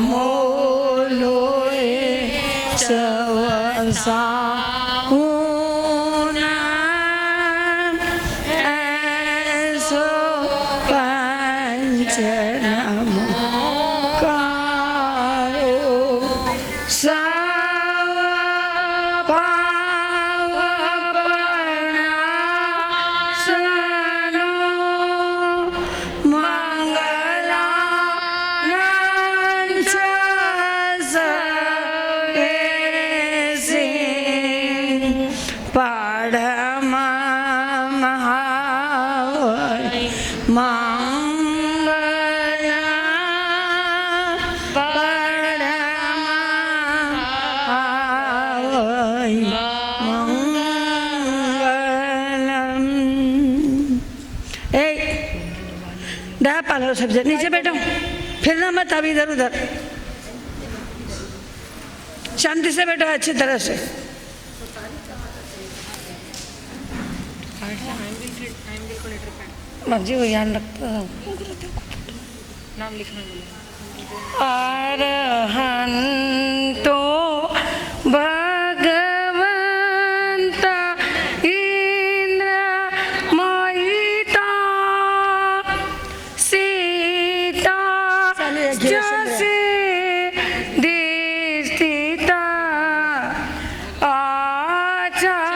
मोलोए सवसा ऐसो पंचनम कारो पालो सब नीचे बैठो, फिरना मत अभी इधर उधर, शांति से बैठो अच्छी तरह से। जी वो ध्यान रखता नाम लिखना अरहंतो भगवंता इंद्र मोहिता सीता जैसे दीक्षिता आचार्य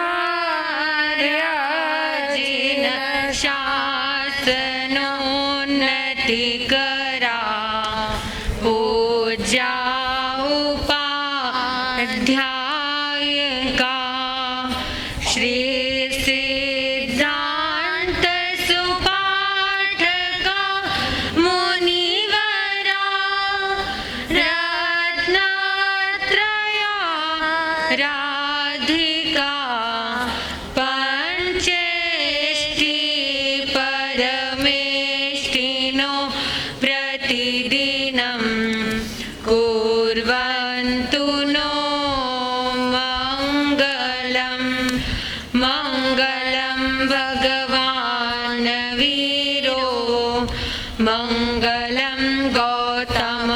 जिन शास्त्रोन्नति करा पूजा उपाध्याय का श्री सिद्धांत सुपाठका मुनिवरा रत्नत्रया राधिका पंचेष्टि परमेष्टिनो प्रतिदिनं कुर्वन्तु नो मङ्गलं मङ्गलं भगवान् वीरो मङ्गलं गौतम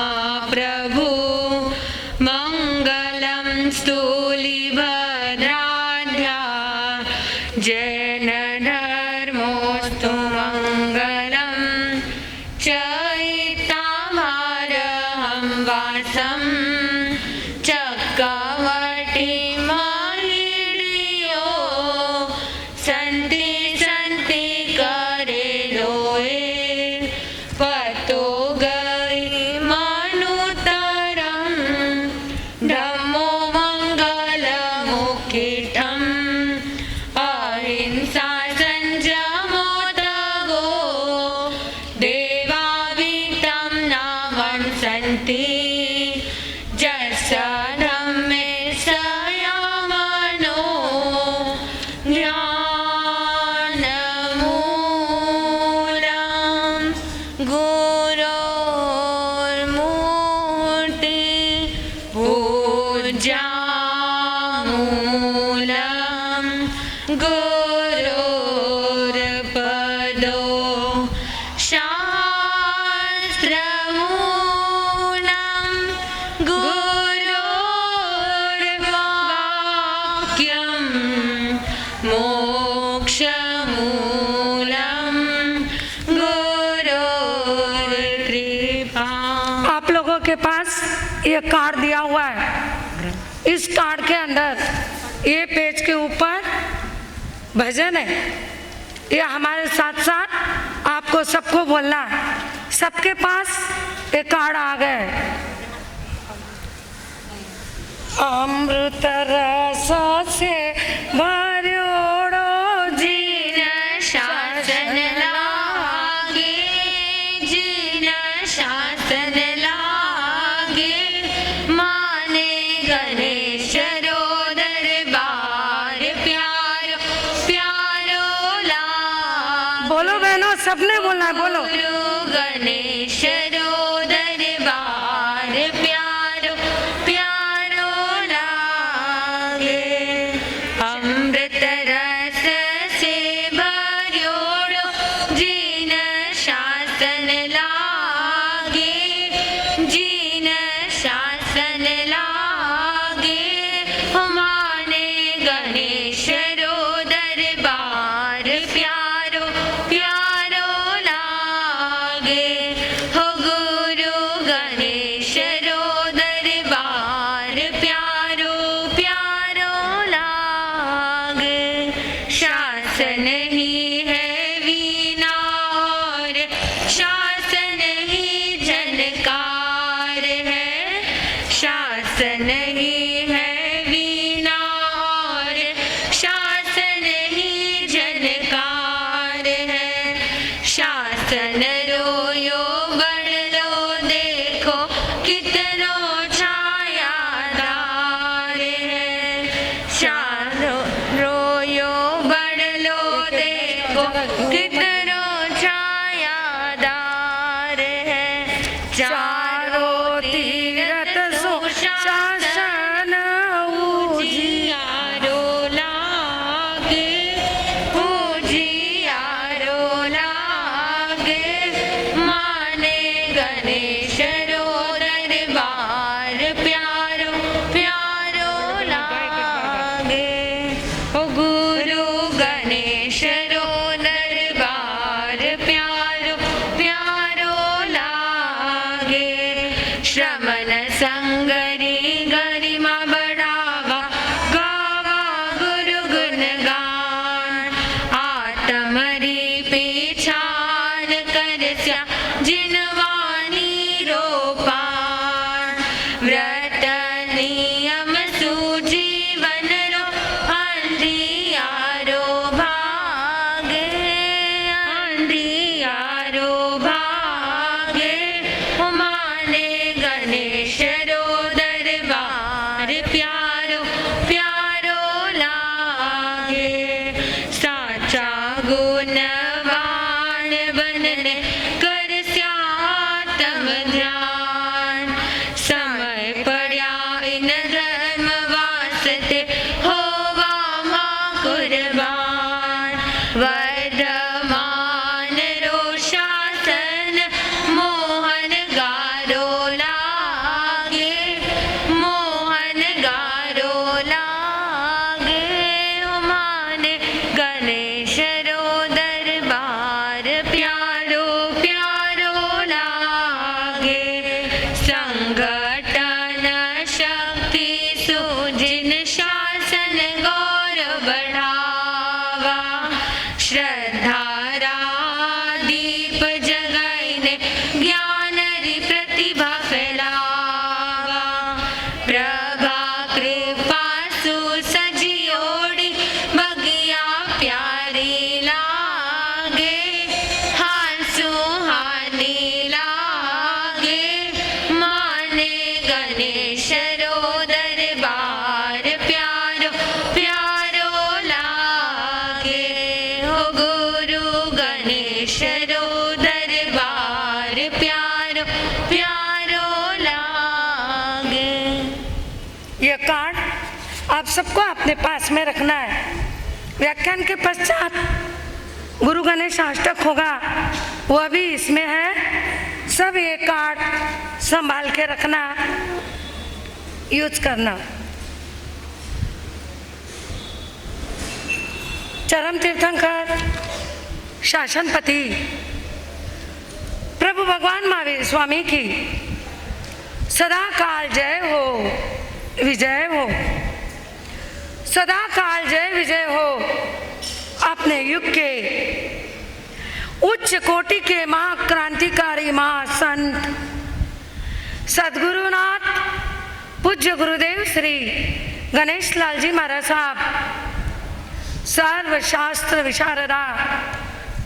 प्रभु मङ्गलं स्थूलिभद्राढ्या जैन धर्मोऽस्तु मङ्गलं चैतामारहं वासं चक्रवर्ती महिडियो सन्ति सन्ति करे लोए पतो गई मनुतरं धम्मो मङ्गलमुखिटम् अहिंसा संयमो तवो देवावितं नामं सन्ति जसधम्मे संयमनो ज्ञानमूलं गुरोर्मूर्ति पूजामूलं गुरोर्पदो शास्त्रमूलं गुरोर्वाक्यं मोक्षमूलं गुरोर्कृपा। आप लोगों के पास ये कार्ड दिया हुआ है, इस कार्ड के अंदर ये पेज के ऊपर भजन है, ये हमारे साथ साथ आपको सबको बोलना है। सबके पास ये कार्ड आ गए। अमृत रस से भर्योड़ो जीन शासन लागे जीन शासन लागे माने गणेश रो दरबार प्यारो प्यारो लागे। बोलो बहनों, सबने बोलना है, बोलो। गणेश रो दरबार प्यारो प्यारो लागे अमृत रस से भर्योड़ो जीन शासन लागे जीन गणेश रो दरबार प्यारो प्यारो लाग। शासन ही है वीणा और शासन ही झनकार है। शासन ही है वीणा और शासन ही झनकार है। शासन रोयो बड़ लो देखो कितनो छायादार है। शासन रोयो बड़ लो देखो कितनो छायादार है। चारों तीरथ सुशासन उजियारो लागे। उजियारो लागे माने गणेश रो दरबार प्यारो प्यारो लागे। ओ गुरु गणेश रो दरबार प्यारो प्यारो लागे। श्रमण संगरी गरिमा बढ़ावा गावा गुरु गुण गान। आत्मरी पीछान करस्या जिनवानी रोपान। व्रत नियम सुजीवन रो अंधियारो भागे। अंधियारो भागे माने गणेश रो दरबार प्यारो प्यारो लागे। साचा गुणवान बनने करस्या आत्म ध्यान। समय पड्या इन धर्म वास्ते होवा मां कुर्बान। वर्धमान रो शासन मोहन गारो लागे। मोहन गारो लागे माने गणेश रो दरबार प्यारो प्यारो लागे। संगठन शक्ति सुजिन शासन गौरव बढ़ावा। श्रद्धारा दीप जगाईने ज्ञान री प्रतिभा फैलावा। प्रभा कृपा सु सजियोड़ी बगिया प्यारी लागे। हासु हानी लागे माने गणेश रो दरबार प्यारो प्यारो लागे। हो गुरु गणेश रो दरबार प्यारो प्यारो लागे। ये कार्ड आप सबको अपने पास में रखना है। व्याख्यान के पश्चात गुरु गणेश अष्टक होगा, वह भी इसमें है। सब ये कार्ड संभाल के रखना, यूज करना। चरम तीर्थंकर शासनपति प्रभु भगवान महावीर स्वामी की सदा काल जय हो, विजय हो। सदा काल जय विजय हो। अपने युग के उच्च कोटि के महाक्रांतिकारी महासंत सद्गुरुनाथ पूज्य गुरुदेव श्री गणेश लाल जी महाराज साहब, सर्वशास्त्र विशारदा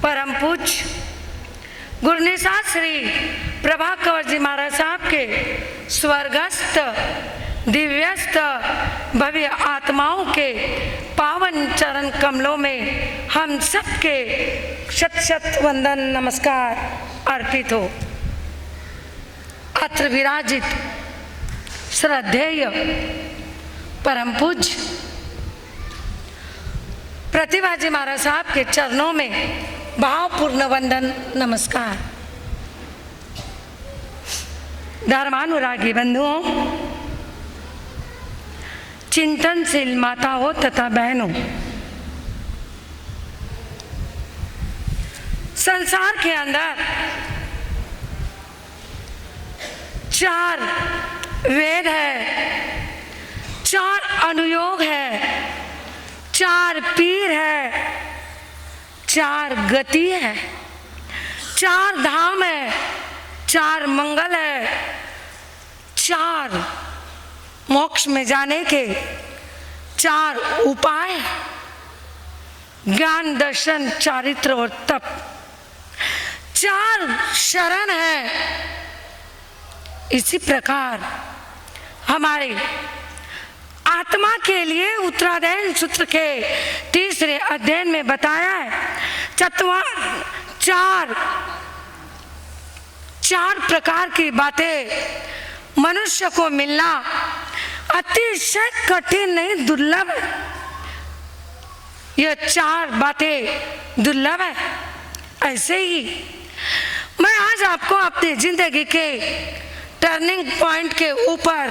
परम पूज्य गुरुनिसाद श्री प्रभाकर जी महाराज साहब के स्वर्गस्थ दिव्यस्थ भव्य आत्माओं के पावन चरण कमलों में हम सबके शत शत वंदन नमस्कार अर्पित हो। अत्र विराजित श्रद्धेय परम पूज्य प्रतिभा जी महाराज साहब के चरणों में भावपूर्ण वंदन नमस्कार। धर्मानुरागी बंधुओं, चिंतनशील माताओं तथा बहनों, संसार के अंदर 4 वेद है, 4 अनुयोग है, 4 पीर है, 4 गति है, 4 धाम है, 4 मंगल है, 4 मोक्ष में जाने के 4 उपाय, ज्ञान, दर्शन, चारित्र और तप, 4 शरण है। इसी प्रकार हमारे आत्मा के लिए उत्तरायण सूत्र के 3रे अध्ययन में बताया है, 4 प्रकार की बातें मनुष्य को मिलना अतिशय कठिन नहीं, दुर्लभ है। यह 4 बातें दुर्लभ है। ऐसे ही मैं आज आपको अपनी जिंदगी के टर्निंग पॉइंट के ऊपर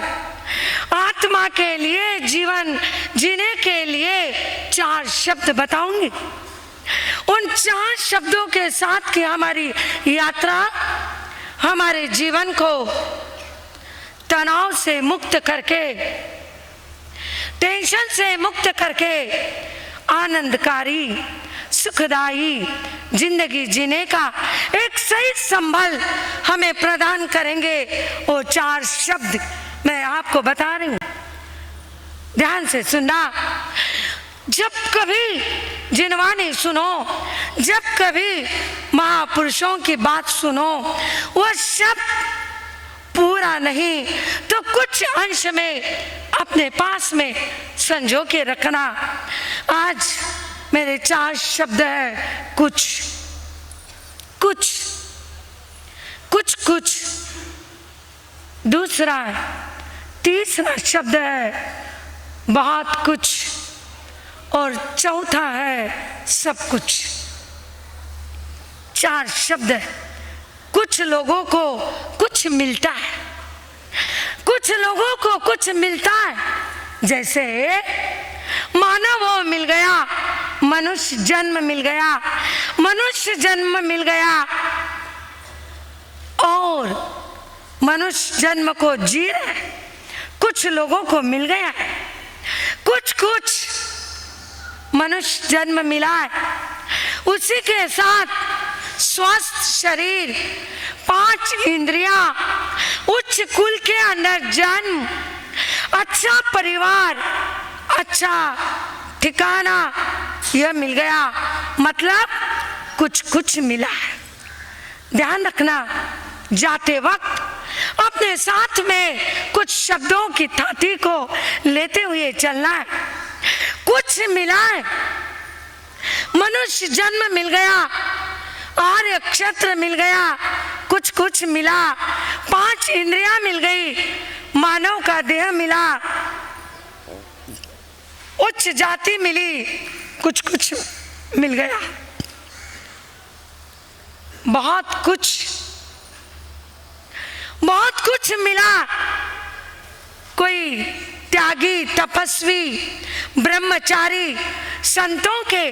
आत्मा के लिए, जीवन जीने के लिए 4 शब्द बताऊंगी। उन 4 शब्दों के साथ की हमारी यात्रा हमारे जीवन को तनाव से मुक्त करके, टेंशन से मुक्त करके आनंदकारी, सुखदायी जिंदगी जीने का एक सही संबल हमें प्रदान करेंगे। वो 4 शब्द मैं आपको बता रही हूँ, ध्यान से सुनना। जब कभी जिनवानी सुनो, जब कभी महापुरुषों की बात सुनो, वह शब्द पूरा नहीं तो कुछ अंश में अपने पास में संजो के रखना। आज मेरे 4 शब्द है, कुछ कुछ कुछ कुछ। दूसरा है, तीसरा शब्द है बहुत कुछ, और चौथा है सब कुछ। 4 शब्द है। कुछ लोगों को कुछ मिलता है, कुछ लोगों को कुछ मिलता है। जैसे मानव वो मिल गया, मनुष्य जन्म मिल गया, मनुष्य जन्म मिल गया और मनुष्य जन्म को जी रहे। कुछ लोगों को मिल गया है, कुछ कुछ मनुष्य जन्म मिला है। उसी के साथ स्वस्थ शरीर, 5 इंद्रियां, उच्च कुल के अंदर जन्म, अच्छा परिवार, अच्छा ठिकाना, यह मिल गया। मतलब कुछ कुछ मिला है। ध्यान रखना, जाते वक्त अपने साथ में कुछ शब्दों की थाती को लेते हुए चलना है। कुछ मिला है, मनुष्य जन्म मिल गया, आर्य क्षेत्र मिल गया, कुछ कुछ मिला, 5 इंद्रियां मिल गई, मानव का देह मिला, उच्च जाति मिली, कुछ कुछ मिल गया। बहुत कुछ मिला। कोई त्यागी, तपस्वी, ब्रह्मचारी, संतों के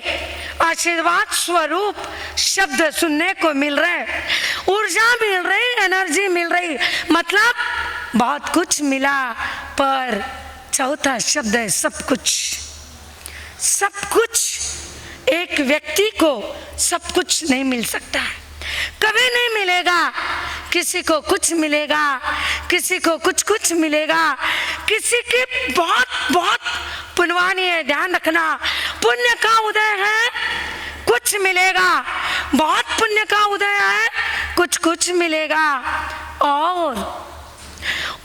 आशीर्वाद स्वरूप शब्द सुनने को मिल रहे, ऊर्जा मिल रही, एनर्जी मिल रही, मतलब बहुत कुछ मिला। पर चौथा शब्द है सब कुछ। सब कुछ एक व्यक्ति को सब कुछ नहीं मिल सकता है, कभी नहीं मिलेगा। किसी को कुछ मिलेगा, किसी को कुछ कुछ मिलेगा, किसी की बहुत बहुत पुण्यवानी है। ध्यान रखना, पुण्य का उदय है, कुछ मिलेगा। बहुत पुण्य का उदय है, कुछ कुछ मिलेगा। और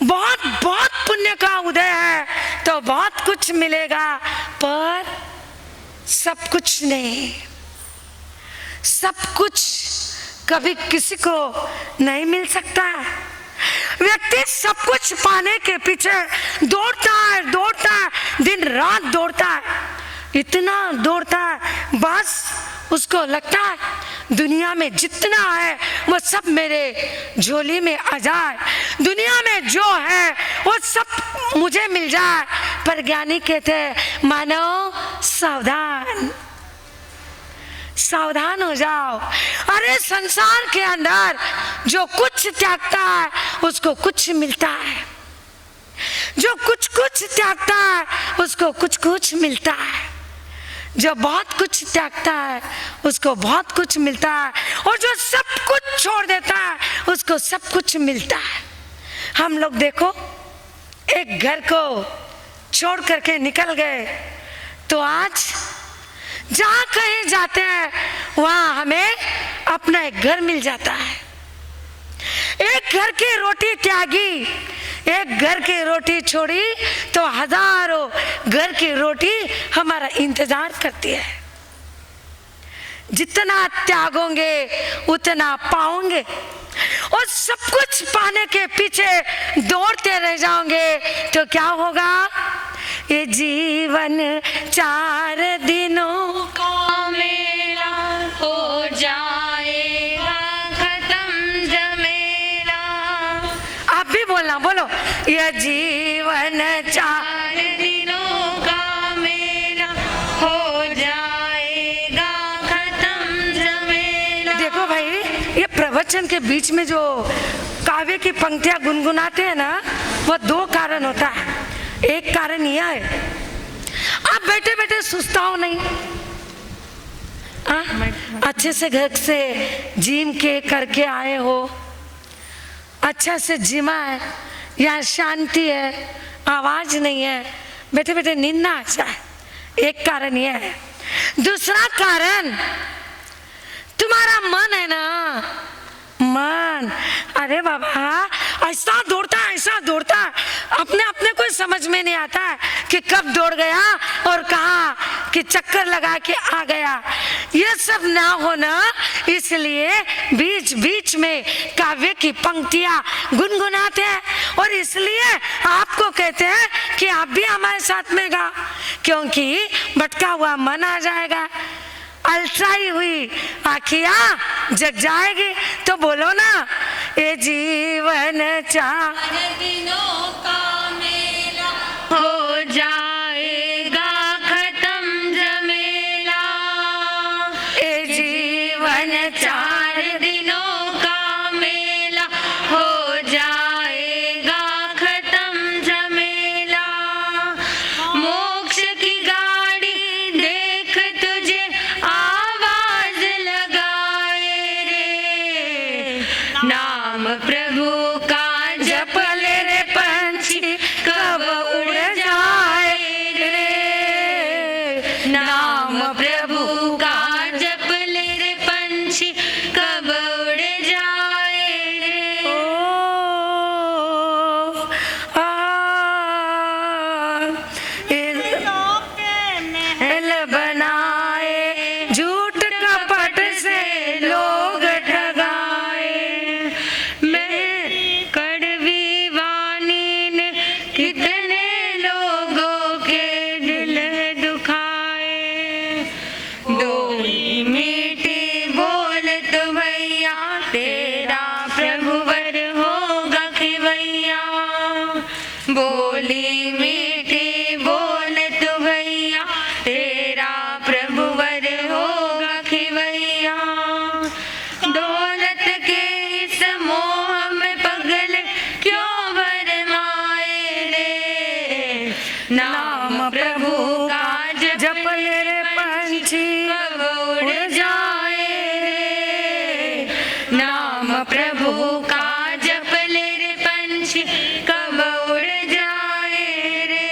बहुत बहुत पुण्य का उदय है तो बहुत कुछ मिलेगा, पर सब कुछ नहीं। सब कुछ कभी किसी को नहीं मिल सकता है। व्यक्ति सब कुछ पाने के पीछे दौड़ता है, दिन रात दौड़ता है, इतना दौड़ता है, बस उसको लगता है दुनिया में जितना है वो सब मेरे झोली में आ जाए, दुनिया में जो है वो सब मुझे मिल जाए। पर ज्ञानी कहते हैं मानव सावधान, सावधान हो जाओ। अरे संसार के अंदर जो कुछ त्यागता है उसको कुछ मिलता है, जो कुछ कुछ त्यागता है उसको कुछ कुछ मिलता है, जो बहुत कुछ त्यागता है उसको बहुत कुछ मिलता है, और जो सब कुछ छोड़ देता है उसको सब कुछ मिलता है। हम लोग देखो, एक घर को छोड़ करके निकल गए तो आज जहाँ कहीं जाते हैं वहाँ हमें अपना एक घर मिल जाता है। एक घर की रोटी त्यागी, एक घर की रोटी छोड़ी तो हजारों घर की रोटी हमारा इंतजार करती है। जितना त्यागोगे उतना पाओगे, और सब कुछ पाने के पीछे दौड़ते रह जाओगे तो क्या होगा? ये जीवन 4 दिनों का मेला हो जाएगा खत्म झमेला। आप भी बोलना, बोलो, ये जीवन 4 दिनों का मेला हो जाएगा खत्म झमेला। देखो भाई, ये प्रवचन के बीच में जो काव्य की पंक्तियां गुनगुनाते हैं ना, वो 2 कारण होता है। एक कारण यह है, आप बैठे बैठे सुस्ताओ नहीं, अच्छे से घर से जिम के करके आए हो, अच्छा से जिमा है, यहाँ शांति है, आवाज नहीं है, बैठे बैठे नींद ना आ जाए। एक कारण यह है। दूसरा कारण, तुम्हारा मन है ना, मन, अरे बाबा ऐसा दौड़ता अपने अपने को समझ में नहीं आता है कि कब दौड़ गया और कहाँ कि चक्कर लगा के आ गया। ये सब ना होना, इसलिए बीच बीच में काव्य की पंक्तियां गुनगुनाते हैं, और इसलिए आपको कहते हैं कि आप भी हमारे साथ में गा, क्योंकि भटका हुआ मन आ जाएगा, अलसाई हुई आँखियां जग जाएगी। तो बोलो ना, ये जीवन 4 दिनों का मेला हो जाएगा खत्म झमेला। ये जीवन 4 दिनों का मेला हो जाएगा खत्म झमेला। मोक्ष की गाड़ी देख तुझे आवाज लगाए रे, नाम प्रभु का जप ले रे पंछी कब उड़ जाए रे, नाम प्रभु का जप ले रे पंछी कब उड़ जाए रे। महल बनाए झूठ कपट से लोग ठगाए, मैं कड़वी वाणी ने कितने लोगों के दिल दुखाए। बोली मीठी बोल तो भैया तेरा प्रभुवर होगा खिवैया। बोली मीठी बोल तो भैया तेरा प्रभुवर होगा खिवैया। दौलत के इस मोह में पगल क्यों भरमाए रे, नाम प्रभु का जप ले रे पंछी कब उड़ जाए रे, नाम प्रभु का जप ले रे पंछी कब उड़ जाए रे।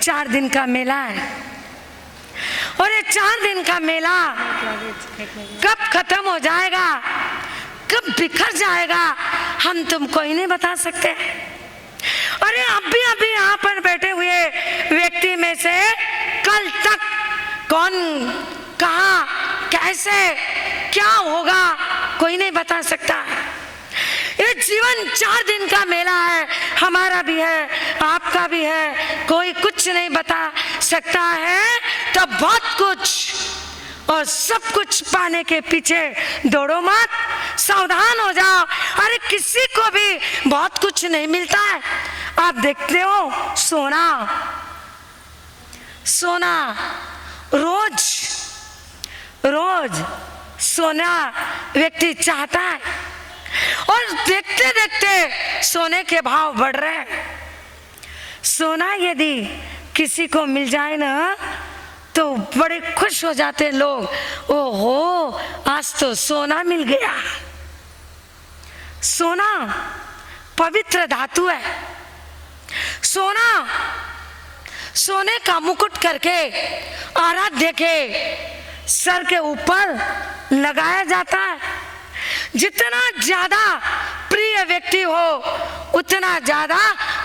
4 दिन का मेला है, और ये 4 दिन का मेला कब खत्म हो जाएगा, कब बिखर जाएगा, हम तुमको ही नहीं बता सकते। अरे अभी यहाँ पर बैठे हुए व्यक्ति में से कल तक कौन, कहाँ, कैसे, क्या होगा, कोई नहीं बता सकता। ये जीवन 4 दिन का मेला है, हमारा भी है, आपका भी है, कोई कुछ नहीं बता सकता है। तो बहुत कुछ और सब कुछ पाने के पीछे दौड़ो मत, सावधान हो जाओ। अरे किसी को भी बहुत कुछ नहीं मिलता है। आप देखते हो सोना, सोना रोज रोज सोना व्यक्ति चाहता है, और देखते देखते सोने के भाव बढ़ रहे हैं। सोना यदि किसी को मिल जाए ना तो बड़े खुश हो जाते हैं लोग। ओहो, आज तो सोना मिल गया। सोना पवित्र धातु है। सोना सोने का मुकुट करके आराध्य के सर के ऊपर लगाया जाता है। जितना ज्यादा प्रिय व्यक्ति हो उतना ज्यादा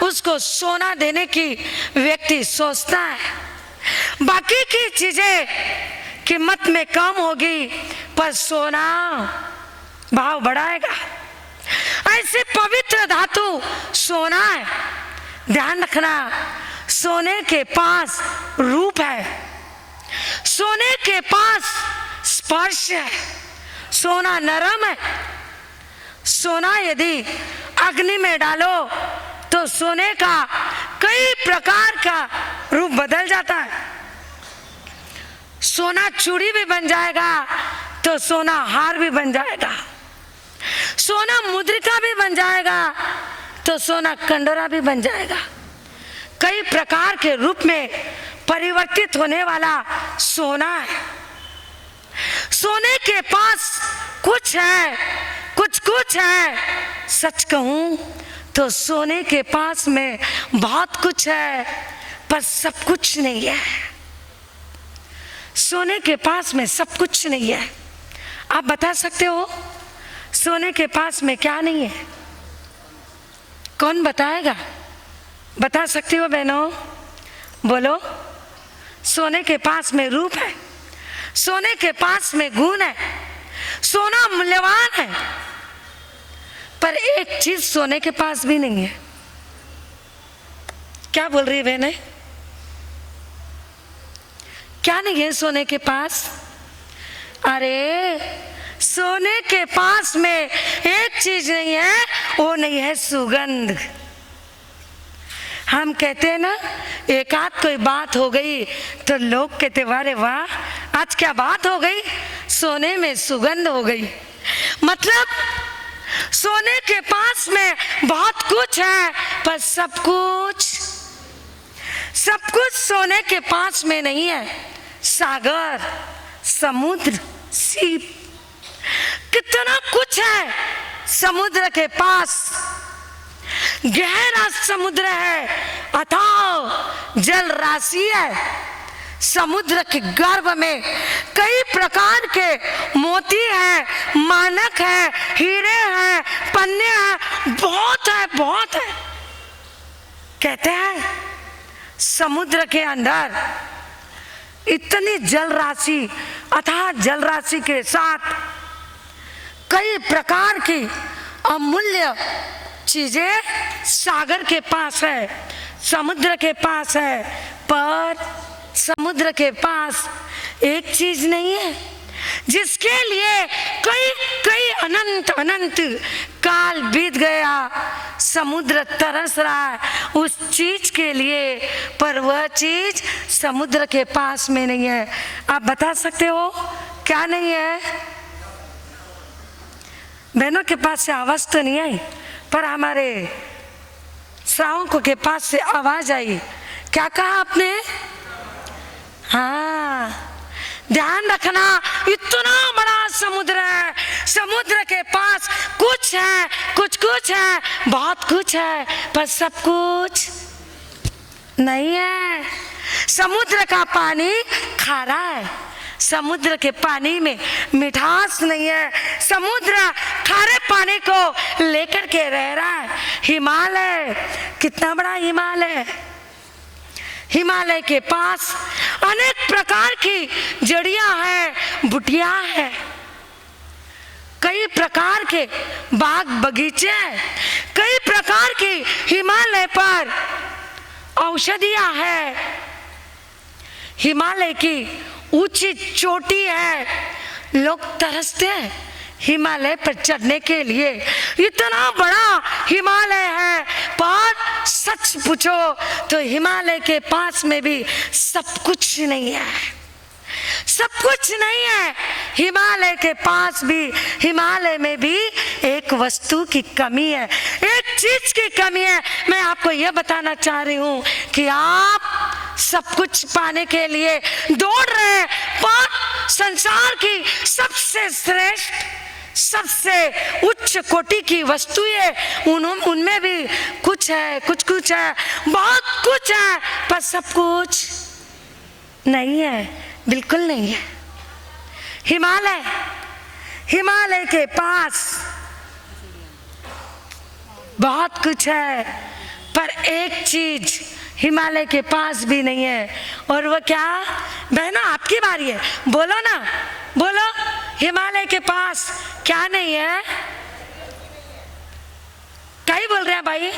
उसको सोना देने की व्यक्ति सोचता है। बाकी की चीजें कीमत में कम होगी पर सोना भाव बढ़ाएगा। ऐसे पवित्र धातु सोना है। ध्यान रखना, सोने के पास रूप है, सोने के पास स्पर्श है। सोना नरम है। सोना यदि अग्नि में डालो तो सोने का कई प्रकार का रूप बदल जाता है। सोना चूड़ी भी बन जाएगा तो सोना हार भी बन जाएगा। सोना मुद्रिका भी बन जाएगा तो सोना कंडोरा भी बन जाएगा। कई प्रकार के रूप में परिवर्तित होने वाला सोना है। सोने के पास कुछ है, कुछ है। सच कहूं तो सोने के पास में बहुत कुछ है पर सब कुछ नहीं है। सोने के पास में सब कुछ नहीं है। आप बता सकते हो सोने के पास में क्या नहीं है? कौन बताएगा? बता सकती हो बहनों? बोलो। सोने के पास में रूप है, सोने के पास में गुण है, सोना मूल्यवान है। पर एक चीज सोने के पास भी नहीं है। क्या बोल रही है बहने? क्या नहीं है सोने के पास? अरे सोने के पास में एक चीज नहीं है, वो नहीं है सुगंध। हम कहते हैं ना, एक आध कोई बात हो गई तो लोग कहते अरे वाह आज क्या बात हो गई, सोने में सुगंध हो गई। मतलब सोने के पास में बहुत कुछ है पर सब कुछ सोने के पास में नहीं है। सागर, समुद्र, सीप, कितना कुछ है समुद्र के पास। गहरा समुद्र है, अथाह जल राशि है। समुद्र के गर्भ में कई प्रकार के मोती हैं, मानक है, हीरे हैं, पन्ने हैं, बहुत है। कहते हैं समुद्र के अंदर इतनी जल राशि, अथाह जल राशि के साथ कई प्रकार की अमूल्य चीजें सागर के पास है, समुद्र के पास है। पर समुद्र के पास एक चीज नहीं है जिसके लिए कई अनंत काल बीत गया। समुद्र तरस रहा है उस चीज के लिए, पर वह चीज समुद्र के पास में नहीं है। आप बता सकते हो क्या नहीं है? बहनों के पास से आवाज तो नहीं आई पर हमारे श्रावकों के पास से आवाज आई। क्या कहा आपने? हाँ, ध्यान रखना, इतना बड़ा समुद्र है, समुद्र के पास कुछ है, कुछ है, बहुत कुछ है पर सब कुछ नहीं है। समुद्र का पानी खारा है, समुद्र के पानी में मिठास नहीं है। समुद्र खारे पानी को लेकर के रह रहा है। हिमालय, कितना बड़ा हिमालय है। हिमालय के पास अनेक प्रकार की जड़ियां हैं, बुटियां हैं, कई प्रकार के बाग बगीचे हैं, कई प्रकार की हिमालय पर औषधियां हैं। हिमालय की ऊंची चोटी है, लोग तरसते हैं हिमालय पर चढ़ने के लिए। इतना बड़ा हिमालय है पर सच पूछो तो हिमालय के पास में भी सब कुछ नहीं है, सब कुछ नहीं है। हिमालय के पास भी, हिमालय में भी एक वस्तु की कमी है, एक चीज की कमी है। मैं आपको यह बताना चाह रही हूं कि आप सब कुछ पाने के लिए दौड़ रहे हैं, पर संसार की सबसे श्रेष्ठ, सबसे उच्च कोटि की वस्तुएं उनमें भी कुछ है, कुछ है, बहुत कुछ है, पर सब कुछ नहीं है, बिल्कुल नहीं है। हिमालय के पास बहुत कुछ है, पर एक चीज हिमालय के पास भी नहीं है, और वो क्या? बहना आपकी बारी है, बोलो ना, बोलो। हिमालय के पास क्या नहीं है? क्या ही बोल रहे हैं भाई?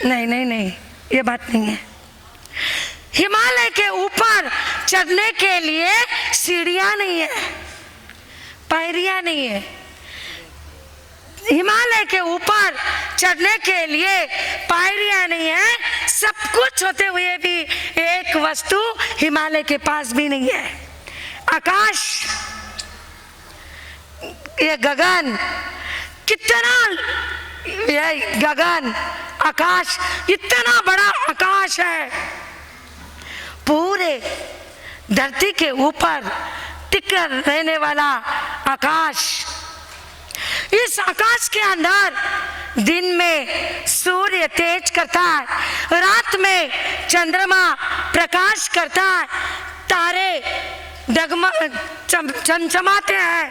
नहीं, ये बात नहीं है। हिमालय के ऊपर चढ़ने के लिए सीढ़ियां नहीं है, पायरियां नहीं है। हिमालय के ऊपर चढ़ने के लिए पायरियां नहीं है। सब कुछ होते हुए भी एक वस्तु हिमालय के पास भी नहीं है। आकाश, ये गगन, कितना ये गगन, आकाश, इतना बड़ा आकाश है, पूरे धरती के ऊपर टिकर रहने वाला आकाश। इस आकाश के अंदर दिन में सूर्य तेज करता है, रात में चंद्रमा प्रकाश करता है, तारे चमचमाते हैं,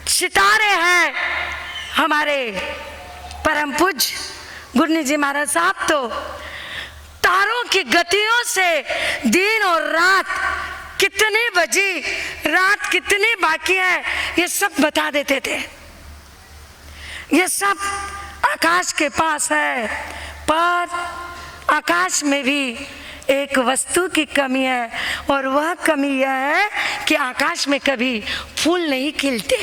सितारे हैं। हमारे परम पूज्य गुरु जी महाराज साहब तो तारों की गतियों से दिन और रात कितनी बजी, रात कितनी बाकी है, ये सब बता देते थे। ये सब आकाश के पास है, पर आकाश में भी एक वस्तु की कमी है, और वह कमी यह है कि आकाश में कभी फूल नहीं खिलते।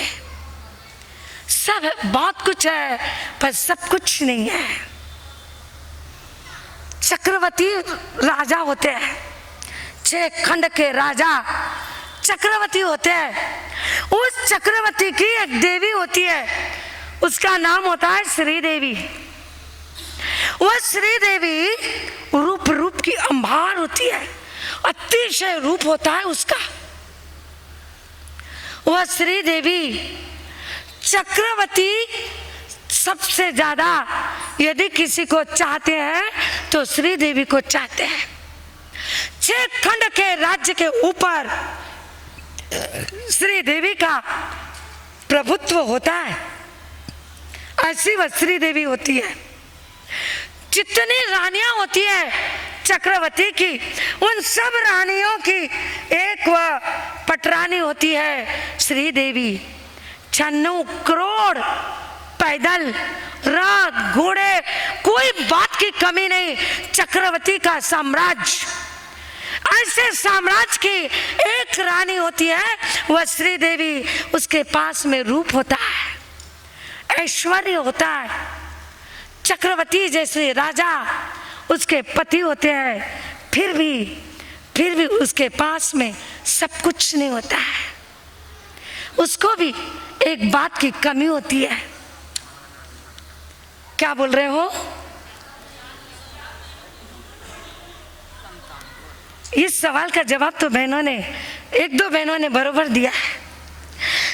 सब बहुत कुछ है, पर सब कुछ नहीं है। चक्रवर्ती राजा होते हैं, 6 खंड के राजा चक्रवर्ती होते हैं। उस चक्रवर्ती की एक देवी होती है, उसका नाम होता है श्री देवी। वह श्री देवी रूप की अंबार होती है, अतिशय रूप होता है उसका। वह श्री देवी चक्रवर्ती सबसे ज्यादा यदि किसी को चाहते हैं तो श्री देवी को चाहते हैं। 6 खंड के राज्य के ऊपर श्री देवी का प्रभुत्व होता है, ऐसी वह श्री देवी होती है। जितनी रानियां होती है चक्रवर्ती की, उन सब रानियों की एक वह पटरानी होती है श्री देवी। 96 करोड़ पैदल, रथ, घोड़े, कोई बात की कमी नहीं। चक्रवर्ती का साम्राज्य, ऐसे साम्राज्य की एक रानी होती है वह श्री देवी। उसके पास में रूप होता है, ऐश्वर्य होता है। चक्रवर्ती जैसे राजा उसके पति होते हैं, फिर भी उसके पास में सब कुछ नहीं होता है। उसको भी एक बात की कमी होती है। क्या बोल रहे हो? इस सवाल का जवाब तो बहनों ने, 1-2 बहनों ने बरोबर दिया है।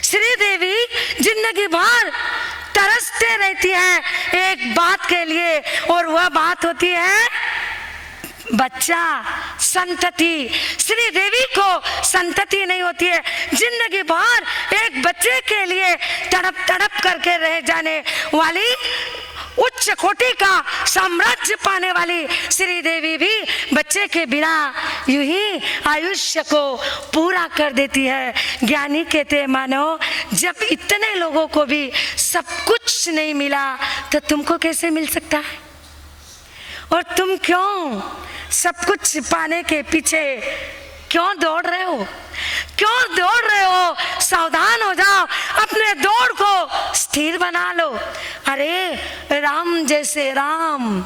श्री देवी जिंदगी भर तरसते रहती है एक बात के लिए, और वह बात होती है बच्चा, संतति। श्री देवी को संतति नहीं होती है। जिंदगी भर एक बच्चे के लिए तड़प करके रह जाने वाली, उच्च कोटि का साम्राज्य पाने वाली श्री देवी भी बच्चे के बिना यूं ही आयुष्य को पूरा कर देती है। ज्ञानी कहते हैं, मानो जब इतने लोगों को भी सब कुछ नहीं मिला तो तुमको कैसे मिल सकता है? और तुम क्यों सब कुछ पाने के पीछे क्यों दौड़ रहे हो? क्यों दौड़ रहे हो? सावधान हो जाओ, अपने दौड़ को स्थिर बना लो। अरे राम जैसे राम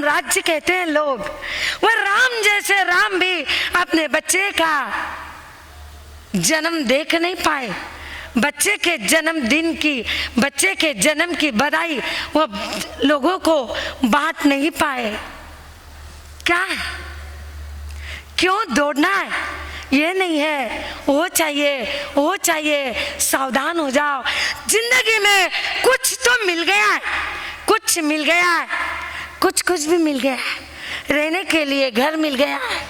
राज्य कहते हैं लोग, वह राम जैसे राम भी अपने बच्चे का जन्म देख नहीं पाए, बच्चे के जन्मदिन की, बच्चे के जन्म की बधाई वो लोगों को बांट नहीं पाए। क्या है? क्यों दौड़ना है? ये नहीं है, वो चाहिए, वो चाहिए। सावधान हो जाओ। जिंदगी में कुछ तो मिल गया है, कुछ मिल गया है, कुछ भी मिल गया है। रहने के लिए घर मिल गया है,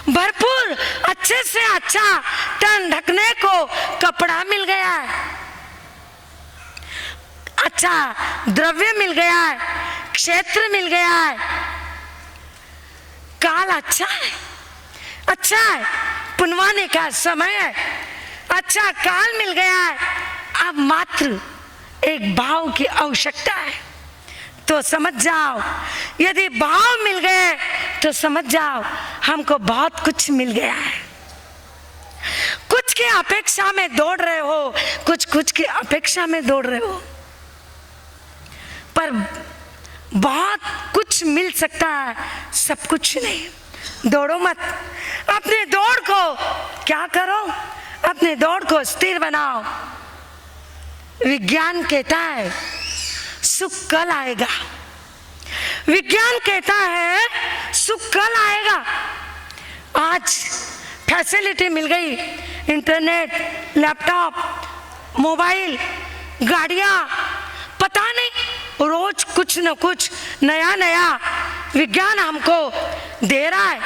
भरपूर अच्छे से अच्छा तन ढकने को कपड़ा मिल गया है, अच्छा द्रव्य मिल गया है, क्षेत्र मिल गया है, काल अच्छा है, अच्छा है, पुनवाने का समय है, अच्छा काल मिल गया है। अब मात्र एक भाव की आवश्यकता है, तो समझ जाओ। यदि भाव मिल गए तो समझ जाओ हमको बहुत कुछ मिल गया है। कुछ की अपेक्षा में दौड़ रहे हो, कुछ की अपेक्षा में दौड़ रहे हो, पर बहुत कुछ मिल सकता है, सब कुछ नहीं। दौड़ो मत, अपने दौड़ को क्या करो, अपने दौड़ को स्थिर बनाओ। विज्ञान कहता है सुख कल आएगा, विज्ञान कहता है सुख कल आएगा। आज फैसिलिटी मिल गई, इंटरनेट, लैपटॉप, मोबाइल, गाड़ियां, पता नहीं रोज कुछ न कुछ नया नया विज्ञान हमको दे रहा है,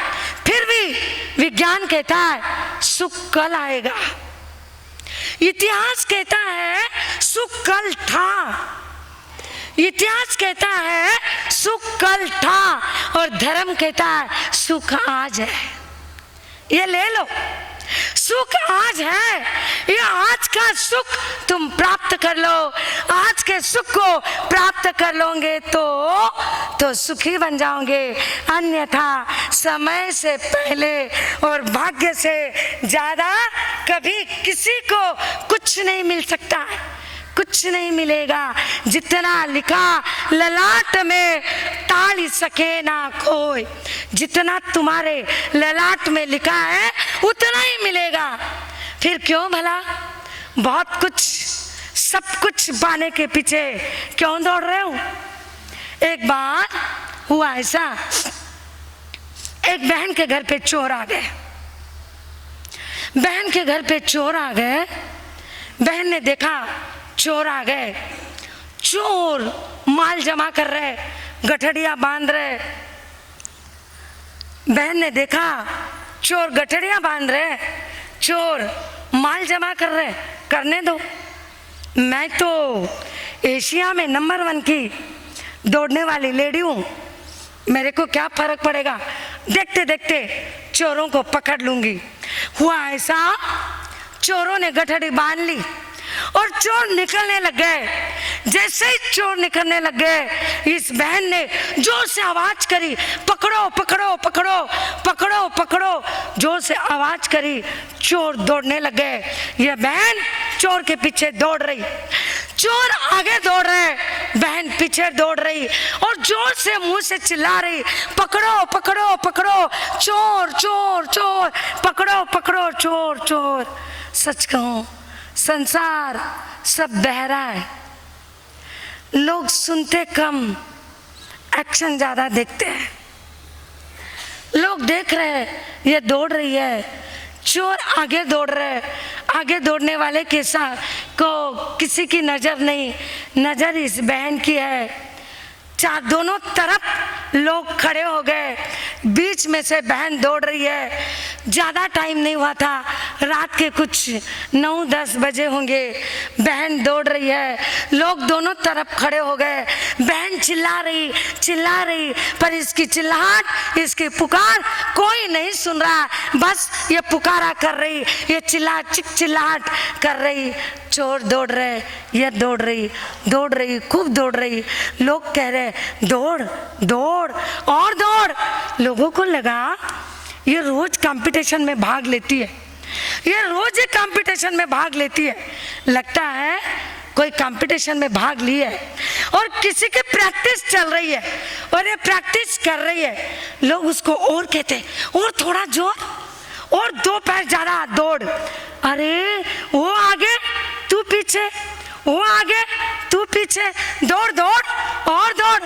फिर भी विज्ञान कहता है सुख कल आएगा। इतिहास कहता है सुख कल था, इतिहास कहता है सुख कल था, और धर्म कहता है सुख आज है। ये ले लो, सुख आज है, ये आज का सुख तुम प्राप्त कर लो। आज के सुख को प्राप्त कर लोगे तो सुखी बन जाओगे, अन्यथा समय से पहले और भाग्य से ज्यादा कभी किसी को कुछ नहीं मिल सकता है, कुछ नहीं मिलेगा। जितना लिखा ललाट में टाल सके ना कोई, जितना तुम्हारे ललाट में लिखा है उतना ही मिलेगा। फिर क्यों भला बहुत कुछ, सब कुछ पाने के पीछे क्यों दौड़ रहे हो? एक बार हुआ ऐसा, एक बहन के घर पे चोर आ गए, बहन के घर पे चोर आ गए। बहन ने देखा चोर आ गए, चोर माल जमा कर रहे, गठड़िया बांध रहे। बहन ने देखा चोर गठड़िया बांध रहे, चोर माल जमा कर रहे, करने दो, मैं तो एशिया में नंबर 1 की दौड़ने वाली लेडी हूँ, मेरे को क्या फर्क पड़ेगा, देखते देखते चोरों को पकड़ लूंगी। हुआ ऐसा, चोरों ने गठड़ी बांध ली और चोर निकलने लग गए। जैसे ही चोर निकलने लग गए, इस बहन ने जोर से आवाज करी, पकड़ो पकड़ो पकड़ो पकड़ो पकड़ो, जोर से आवाज करी। चोर दौड़ने लग गए, यह बहन चोर के पीछे दौड़ रही, चोर आगे दौड़ रहे, बहन पीछे दौड़ रही और जोर से मुंह से चिल्ला रही, पकड़ो पकड़ो पकड़ो, चोर चोर चोर, पकड़ो पकड़ो चोर चोर। सच कहूं, संसार सब बहरा है, लोग सुनते कम, एक्शन ज्यादा देखते हैं। लोग देख रहे हैं ये दौड़ रही है, चोर आगे दौड़ रहे, आगे दौड़ने वाले के साथ को किसी की नजर नहीं, नजर इस बहन की है। चार दोनों तरफ लोग खड़े हो गए, बीच में से बहन दौड़ रही है। ज़्यादा टाइम नहीं हुआ था, रात के कुछ 9-10 बजे होंगे, बहन दौड़ रही है, लोग दोनों तरफ खड़े हो गए। बहन चिल्ला रही, पर इसकी चिल्लाहट, इसकी पुकार कोई नहीं सुन रहा, बस ये पुकारा कर रही, ये चिल्लाहट कर रही। चोर दौड़ रहे, ये दौड़ रही, खूब दौड़ रही। लोग कह रहे दौड़ दौड़ और दौड़। लोगों को लगा ये रोज कंपटीशन में भाग लेती है, ये रोज एक कंपटीशन में भाग लेती है, लगता है कोई कंपटीशन में भाग ली है और किसी की प्रैक्टिस चल रही है और ये प्रैक्टिस कर रही है। लोग उसको और कहते, और थोड़ा जोर, और 2 पैर ज्यादा दौड़। अरे वो आगे तू पीछे, वो आगे तू पीछे, दौड़ दौड़ और दौड़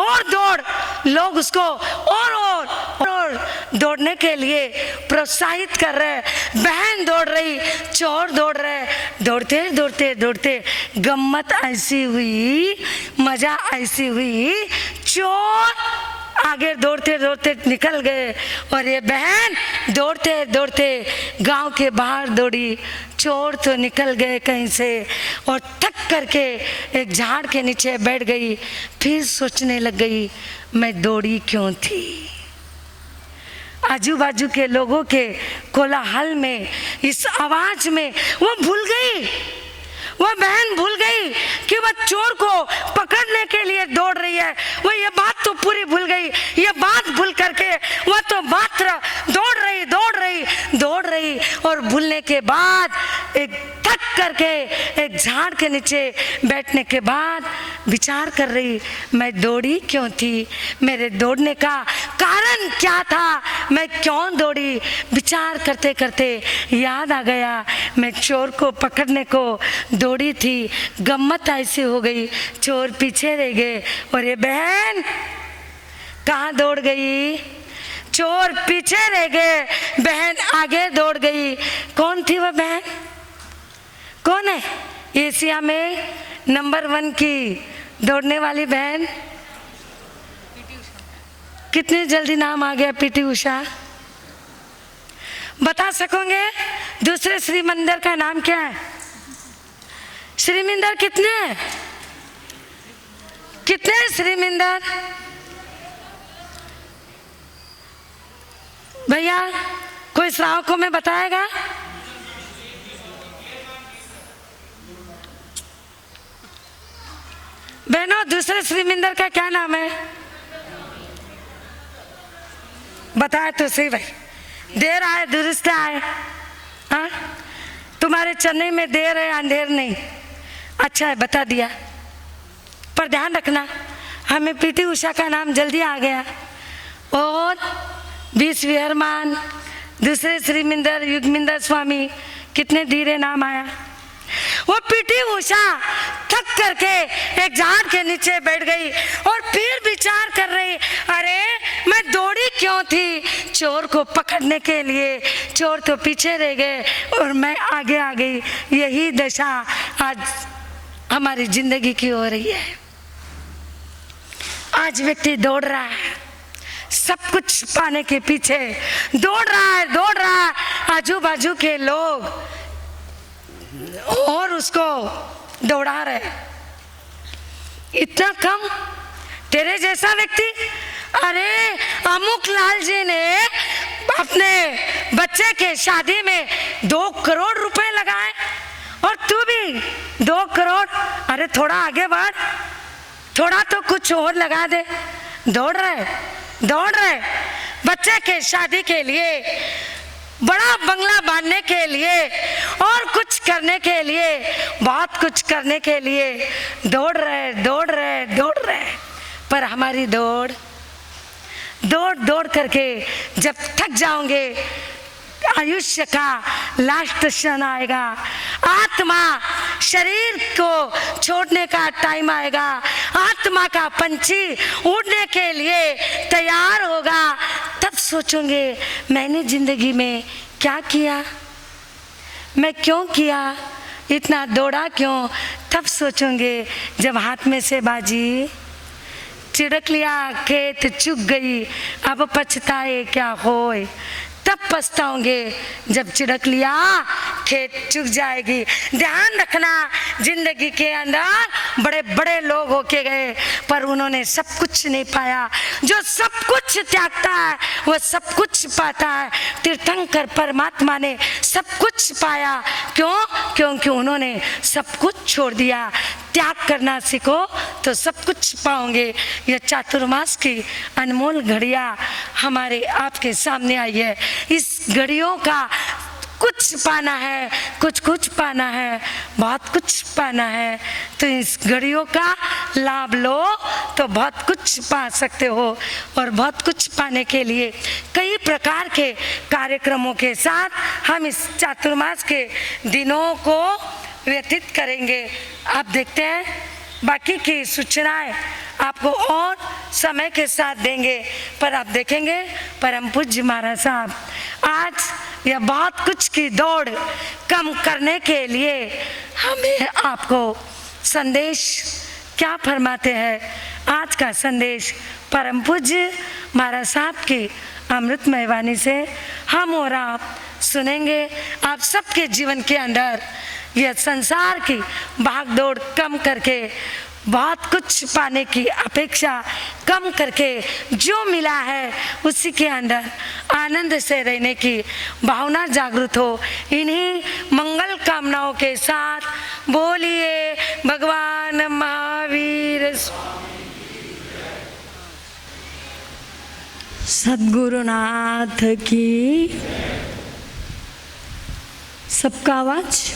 और दौड़। लोग उसको और दौड़ने के लिए प्रोत्साहित कर रहे। बहन दौड़ रही, चोर दौड़ रहे। दौड़ते दौड़ते दौड़ते गम्मत ऐसी हुई, मजा ऐसी हुई, चोर आगे दौड़ते दौड़ते निकल गए और ये बहन दौड़ते दौड़ते गांव के बाहर दौड़ी। चोर तो निकल गए कहीं से और थक करके एक झाड़ के नीचे बैठ गई। फिर सोचने लग गई, मैं दौड़ी क्यों थी। आजू बाजू के लोगों के कोलाहल में, इस आवाज में वो भूल गई, वो बहन भूल गई कि वह चोर को पकड़ने के लिए दौड़ रही है। वो ये बात तो पूरी भूल गई। ये बात भूल करके वह तो मात्र दौड़ रही दौड़ रही दौड़ रही और भूलने के बाद एक थक करके एक झाड़ के नीचे बैठने के बाद विचार कर रही, मैं दौड़ी क्यों थी, मेरे दौड़ने का कारण क्या था, मैं क्यों दौड़ी। विचार करते करते याद आ गया, मैं चोर को पकड़ने को दौड़ी थी। गम्मत ऐसी हो गई, चोर पीछे रह गए और ये बहन कहाँ दौड़ गई। चोर पीछे रह गए, बहन आगे दौड़ गई। कौन थी वह बहन, कौन है एशिया में नंबर 1 की दौड़ने वाली बहन? कितनी जल्दी नाम आ गया, पीटी उषा। बता सकोगे दूसरे श्री मंदिर का नाम क्या है? श्री मंदिर कितने हैं? कितने हैं श्री मंदिर भैया? कोई श्रावकों में बताएगा? बहनों दूसरे श्री मंदिर का क्या नाम है? बताए तो सही भाई। देर आए दुरुस्त आए। हाँ, तुम्हारे चेन्नई में देर है अंधेर नहीं। अच्छा है बता दिया, पर ध्यान रखना हमें पीटी उषा का नाम जल्दी आ गया। और 20 विहरमान, दूसरे श्री मंदिर युगमिंदर स्वामी, कितने धीरे नाम आया। वो पीटी उषा थक करके एक झाड़ के नीचे बैठ गई और फिर विचार कर रही, अरे मैं दौड़ी क्यों थी, चोर को पकड़ने के लिए। चोर तो पीछे रह गए और मैं आगे आ गई। यही दशा आज हमारी जिंदगी की हो रही है। आज व्यक्ति दौड़ रहा है, सब कुछ पाने के पीछे दौड़ रहा है दौड़ रहा है। आजू बाजू के लोग और उसको दौड़ा रहे। इतना कम तेरे जैसा व्यक्ति, अरे अमुक लाल जी ने अपने बच्चे के शादी में 2 करोड़ रुपए लगाए और तू भी 2 करोड़। अरे थोड़ा आगे बढ़, थोड़ा तो कुछ और लगा दे। दौड़ रहे बच्चे के शादी के लिए, बड़ा बंगला बांधने के लिए और कुछ करने के लिए, बहुत कुछ करने के लिए दौड़ रहे। पर हमारी दौड़ करके जब थक जाओगे, आयुष्य का लास्ट क्षण आएगा, आत्मा शरीर को छोड़ने का टाइम आएगा, आत्मा का पंछी उड़ने के लिए तैयार होगा। तब सोचोगे मैंने जिंदगी में क्या किया, मैं क्यों किया, इतना दौड़ा क्यों। तब सोचोगे जब हाथ में से बाजी चिड़क लिया, खेत चुग गई, अब पछताए क्या होए। तब पछताओगे जब चिड़क लिया खेत चुग जाएगी। ध्यान रखना, जिंदगी के अंदर बड़े बड़े लोग होके गए पर उन्होंने सब कुछ नहीं पाया। जो सब कुछ त्यागता है वह सब कुछ पाता है। तीर्थंकर परमात्मा ने सब कुछ पाया, क्यों? क्योंकि उन्होंने सब कुछ छोड़ दिया। त्याग करना सीखो तो सब कुछ पाओगे। यह चातुर्मास की अनमोल घड़ियाँ हमारे आपके सामने आई है। इस घड़ियों का कुछ पाना है, कुछ पाना है, बहुत कुछ पाना है। तो इस घड़ियों का लाभ लो तो बहुत कुछ पा सकते हो। और बहुत कुछ पाने के लिए कई प्रकार के कार्यक्रमों के साथ हम इस चातुर्मास के दिनों को व्यतीत करेंगे। आप देखते हैं, बाकी की सूचनाएं आपको और समय के साथ देंगे, पर आप देखेंगे परम पूज्य महाराज साहब आज यह बहुत कुछ की दौड़ कम करने के लिए हमें आपको संदेश क्या फरमाते हैं। आज का संदेश परम पूज्य महाराज साहब की अमृतमय वाणी से हम और आप सुनेंगे। आप सबके जीवन के अंदर यह संसार की भागदौड़ कम करके बहुत कुछ पाने की अपेक्षा कम करके जो मिला है उसी के अंदर आनंद से रहने की भावना जागृत हो। इन्हीं मंगल कामनाओं के साथ बोलिए भगवान महावीर सद्गुरुनाथ की। सबका आवाज।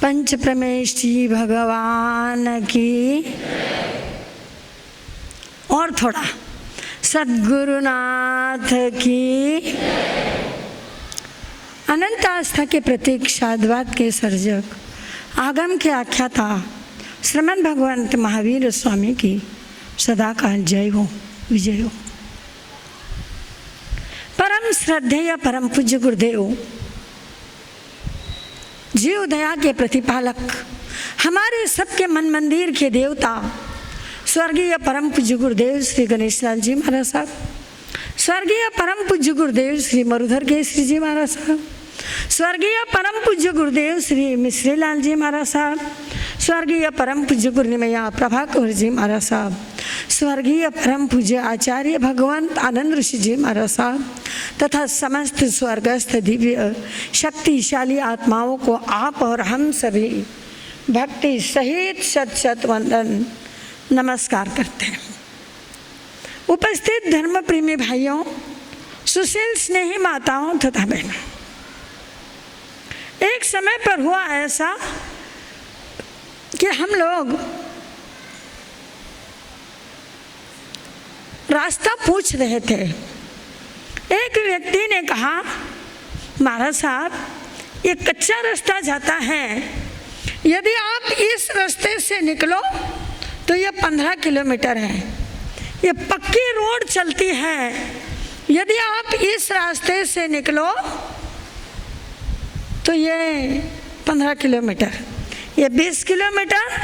पंच परमेष्ठी भगवान की। और थोड़ा। सद्गुरुनाथ की। अनंत आस्था के प्रतीक साधुवाद के सर्जक आगम के आख्याता श्रीमद् भगवंत महावीर स्वामी की सदा काल जय हो, विजय हो। परम श्रद्धेय परम पूज्य गुरुदेव, जीव दया के प्रतिपालक, हमारे सबके मन मंदिर के देवता स्वर्गीय परम पूज्य गुरुदेव श्री गणेश लाल जी महाराज साहब, स्वर्गीय परम पूज्य गुरुदेव श्री मरुधर केसरी जी महाराज साहब, स्वर्गीय परम पूज्य गुरुदेव श्री मिश्री लाल जी महाराज साहब, स्वर्गीय परम पूज्य गुरुनिमया प्रभाकर जी महाराज साहब, स्वर्गीय परम पूज्य आचार्य भगवंत आनंद ऋषि जी महाराज साहब तथा समस्त स्वर्गस्थ दिव्य शक्तिशाली आत्माओं को आप और हम सभी भक्ति सहित शत शत वंदन नमस्कार करते हैं। उपस्थित धर्म प्रेमी भाइयों, सुशील स्नेही माताओं तथा बहनों, एक समय पर हुआ ऐसा कि हम लोग रास्ता पूछ रहे थे। एक व्यक्ति ने कहा, महाराज साहब ये कच्चा रास्ता जाता है, यदि आप इस रास्ते से निकलो तो ये 15 किलोमीटर है, ये पक्की रोड चलती है, यदि आप इस रास्ते से निकलो तो ये 15 किलोमीटर, ये 20 किलोमीटर,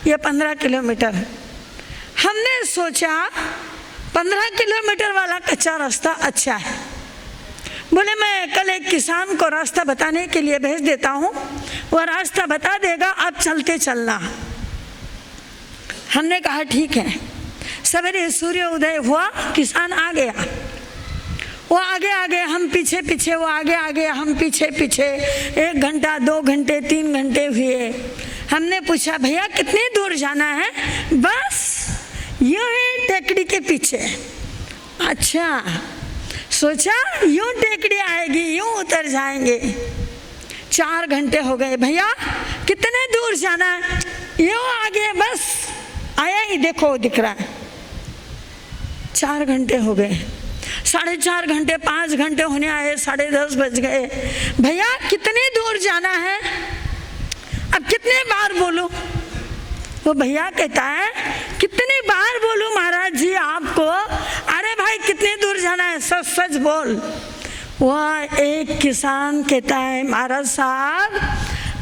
ये 15 किलोमीटर। हमने सोचा 15 किलोमीटर वाला कच्चा रास्ता अच्छा है। बोले मैं कल एक किसान को रास्ता बताने के लिए भेज देता हूँ, वह रास्ता बता देगा, आप चलते चलना। हमने कहा ठीक है। सवेरे सूर्य उदय हुआ, किसान आ गया, वो आगे आगे हम पीछे पीछे, वो आगे आगे हम पीछे पीछे। 1 घंटा 2 घंटे 3 घंटे हुए। हमने पूछा भैया कितनी दूर जाना है? बस यूं ही टेकड़ी के पीछे। अच्छा, सोचा यूं टेकड़ी आएगी, यूं उतर जाएंगे। 4 घंटे हो गए। भैया कितने दूर जाना है? यूं आगे, बस आया ही, देखो दिख रहा है। 4 घंटे हो गए, 4.5 घंटे, 5 घंटे होने आए, 10:30 बज गए। भैया कितनी दूर जाना है? अब कितने बार बोलूं? वो भैया कहता है कितनी बार बोलूं महाराज जी आपको? अरे भाई कितनी दूर जाना है, सच सच बोल। वह एक किसान कहता है महाराज साहब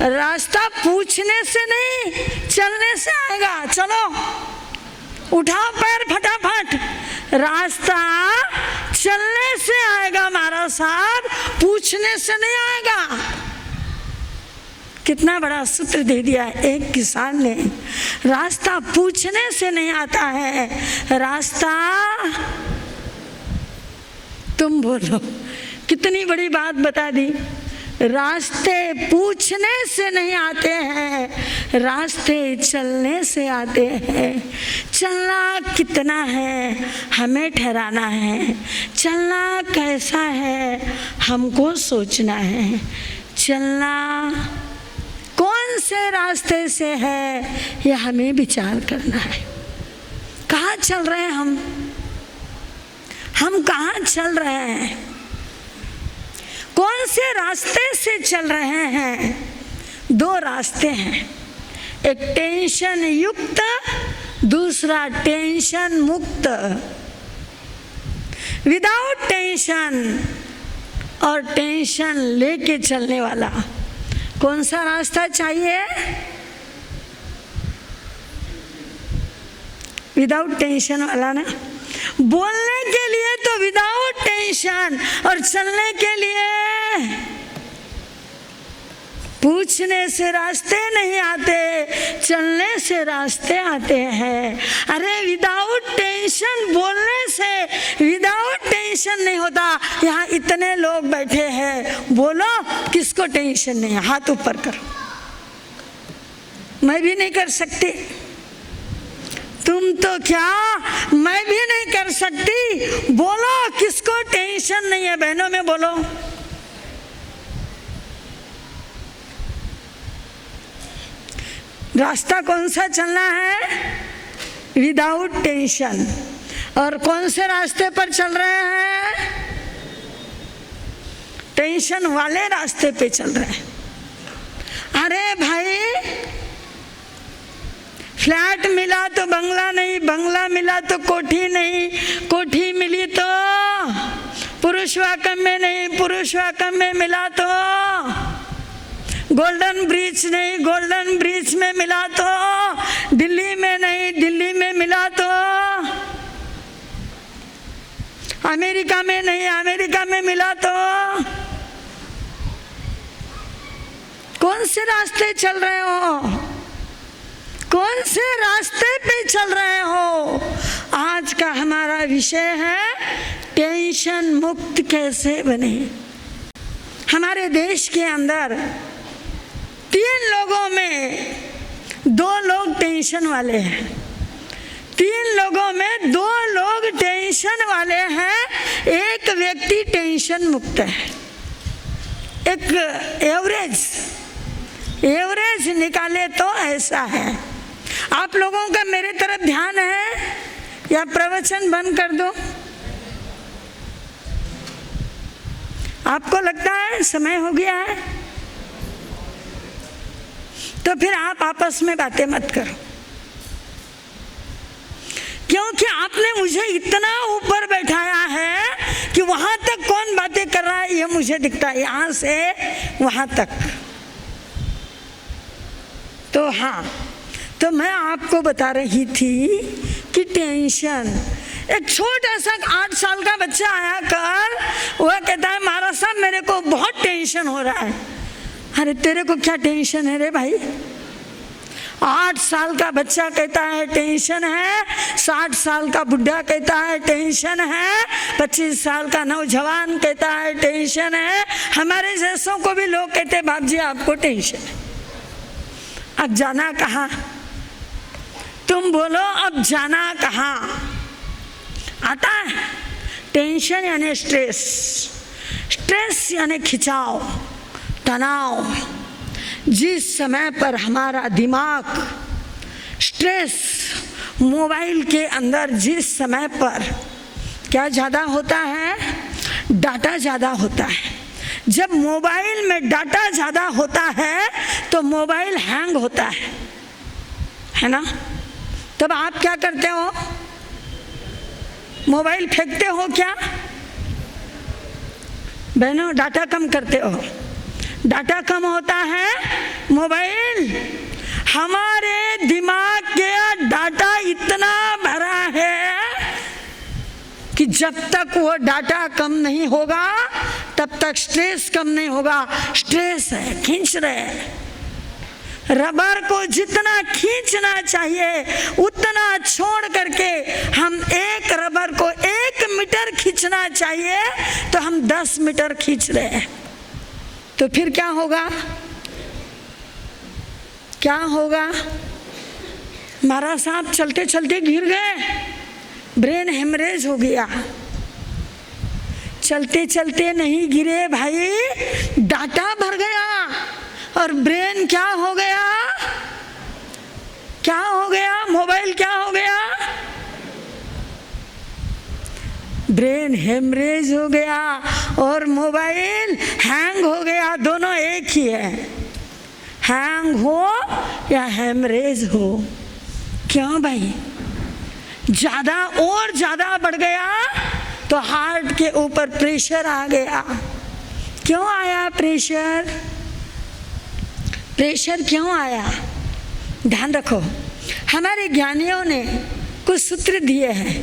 रास्ता पूछने से नहीं चलने से आएगा, चलो उठाओ पैर फटाफट, रास्ता चलने से आएगा महाराज साहब, पूछने से नहीं आएगा। कितना बड़ा सूत्र दे दिया एक किसान ने। रास्ता पूछने से नहीं आता है, रास्ता तुम बोलो। कितनी बड़ी बात बता दी। रास्ते पूछने से नहीं आते हैं, रास्ते चलने से आते हैं। चलना कितना है हमें ठहराना है, चलना कैसा है हमको सोचना है। चलना कौन से रास्ते से है, ये हमें विचार करना है। कहाँ चल रहे हैं हम कहाँ चल रहे हैं, कौन से रास्ते से चल रहे हैं? दो रास्ते हैं, एक टेंशन युक्त, दूसरा टेंशन मुक्त। विदाउट टेंशन और टेंशन लेके चलने वाला कौन सा रास्ता चाहिए? विदाउट टेंशन वाला ना। बोलने के लिए तो विदाउट टेंशन, और चलने के लिए पूछने से रास्ते नहीं आते, चलने से रास्ते आते हैं। अरे विदाउट टेंशन बोलने से विदाउट टेंशन नहीं होता। यहाँ इतने लोग बैठे हैं, बोलो किसको टेंशन नहीं है? हाथ ऊपर करो। मैं भी नहीं कर सकती, तुम तो क्या, मैं भी नहीं कर सकती। बोलो किसको टेंशन नहीं है? बहनों में बोलो। रास्ता कौन सा चलना है? Without tension. और कौन से रास्ते पर चल रहे हैं? टेंशन वाले रास्ते पे चल रहे हैं। अरे भाई, फ्लैट मिला तो बंगला नहीं, बंगला मिला तो कोठी नहीं, कोठी मिली तो पुरुष वाकम में नहीं, पुरुष वाकम में मिला तो गोल्डन ब्रिज नहीं, गोल्डन ब्रिज में मिला तो दिल्ली में नहीं, दिल्ली में मिला तो अमेरिका में नहीं, अमेरिका में मिला तो। कौन से रास्ते चल रहे हो? कौन से रास्ते पे चल रहे हो? आज का हमारा विषय है टेंशन मुक्त कैसे बने। हमारे देश के अंदर 3 लोगों में 2 लोग टेंशन वाले हैं। 3 लोगों में 2 लोग टेंशन वाले हैं, एक व्यक्ति टेंशन मुक्त है। एक एवरेज निकाले तो ऐसा है। आप लोगों का मेरे तरफ ध्यान है या प्रवचन बंद कर दो? आपको लगता है समय हो गया है? तो फिर आप आपस में बातें मत करो, क्योंकि आपने मुझे इतना ऊपर बैठाया है कि वहां तक कौन बातें कर रहा है ये मुझे दिखता है, यहां से वहां तक। तो हाँ, तो मैं आपको बता रही थी कि टेंशन, एक छोटा सा 8 साल का बच्चा आया कर, वह कहता है महाराज साहब मेरे को बहुत टेंशन हो रहा है। अरे तेरे को क्या टेंशन है रे भाई? 8 साल का बच्चा कहता है टेंशन है, 60 साल का बुढ़ा कहता है टेंशन है, 25 साल का नौजवान कहता है टेंशन है। हमारे जैसों को भी लोग कहते हैं बाप जी आपको टेंशन है। अब जाना कहाँ? तुम बोलो अब जाना कहाँ? आता है टेंशन यानी स्ट्रेस, स्ट्रेस यानी खिंचाव, तनाव। जिस समय पर हमारा दिमाग स्ट्रेस, मोबाइल के अंदर जिस समय पर क्या ज़्यादा होता है? डाटा ज़्यादा होता है। जब मोबाइल में डाटा ज़्यादा होता है तो मोबाइल हैंग होता है ना? तब आप क्या करते हो? मोबाइल फेंकते हो क्या? बहनों डाटा कम करते हो। डाटा कम होता है मोबाइल, हमारे दिमाग के डाटा इतना भरा है कि जब तक वो डाटा कम नहीं होगा तब तक स्ट्रेस कम नहीं होगा। स्ट्रेस है, खींच रहे हैं। रबर को जितना खींचना चाहिए उतना छोड़ करके हम एक रबर को 1 मीटर खींचना चाहिए तो हम 10 मीटर खींच रहे हैं। तो फिर क्या होगा? क्या होगा? महाराज साहब चलते चलते गिर गए, ब्रेन हेमरेज हो गया। चलते चलते नहीं गिरे भाई, डाटा भर गया और ब्रेन क्या हो गया? क्या हो गया? मोबाइल क्या हो गया? ब्रेन हेमरेज हो गया और मोबाइल हैंग हो गया। दोनों एक ही है, हैंग हो या हेमरेज हो। क्यों भाई? ज़्यादा और ज़्यादा बढ़ गया तो हार्ट के ऊपर प्रेशर आ गया। क्यों आया प्रेशर? प्रेशर क्यों आया? ध्यान रखो, हमारे ज्ञानियों ने कुछ सूत्र दिए हैं।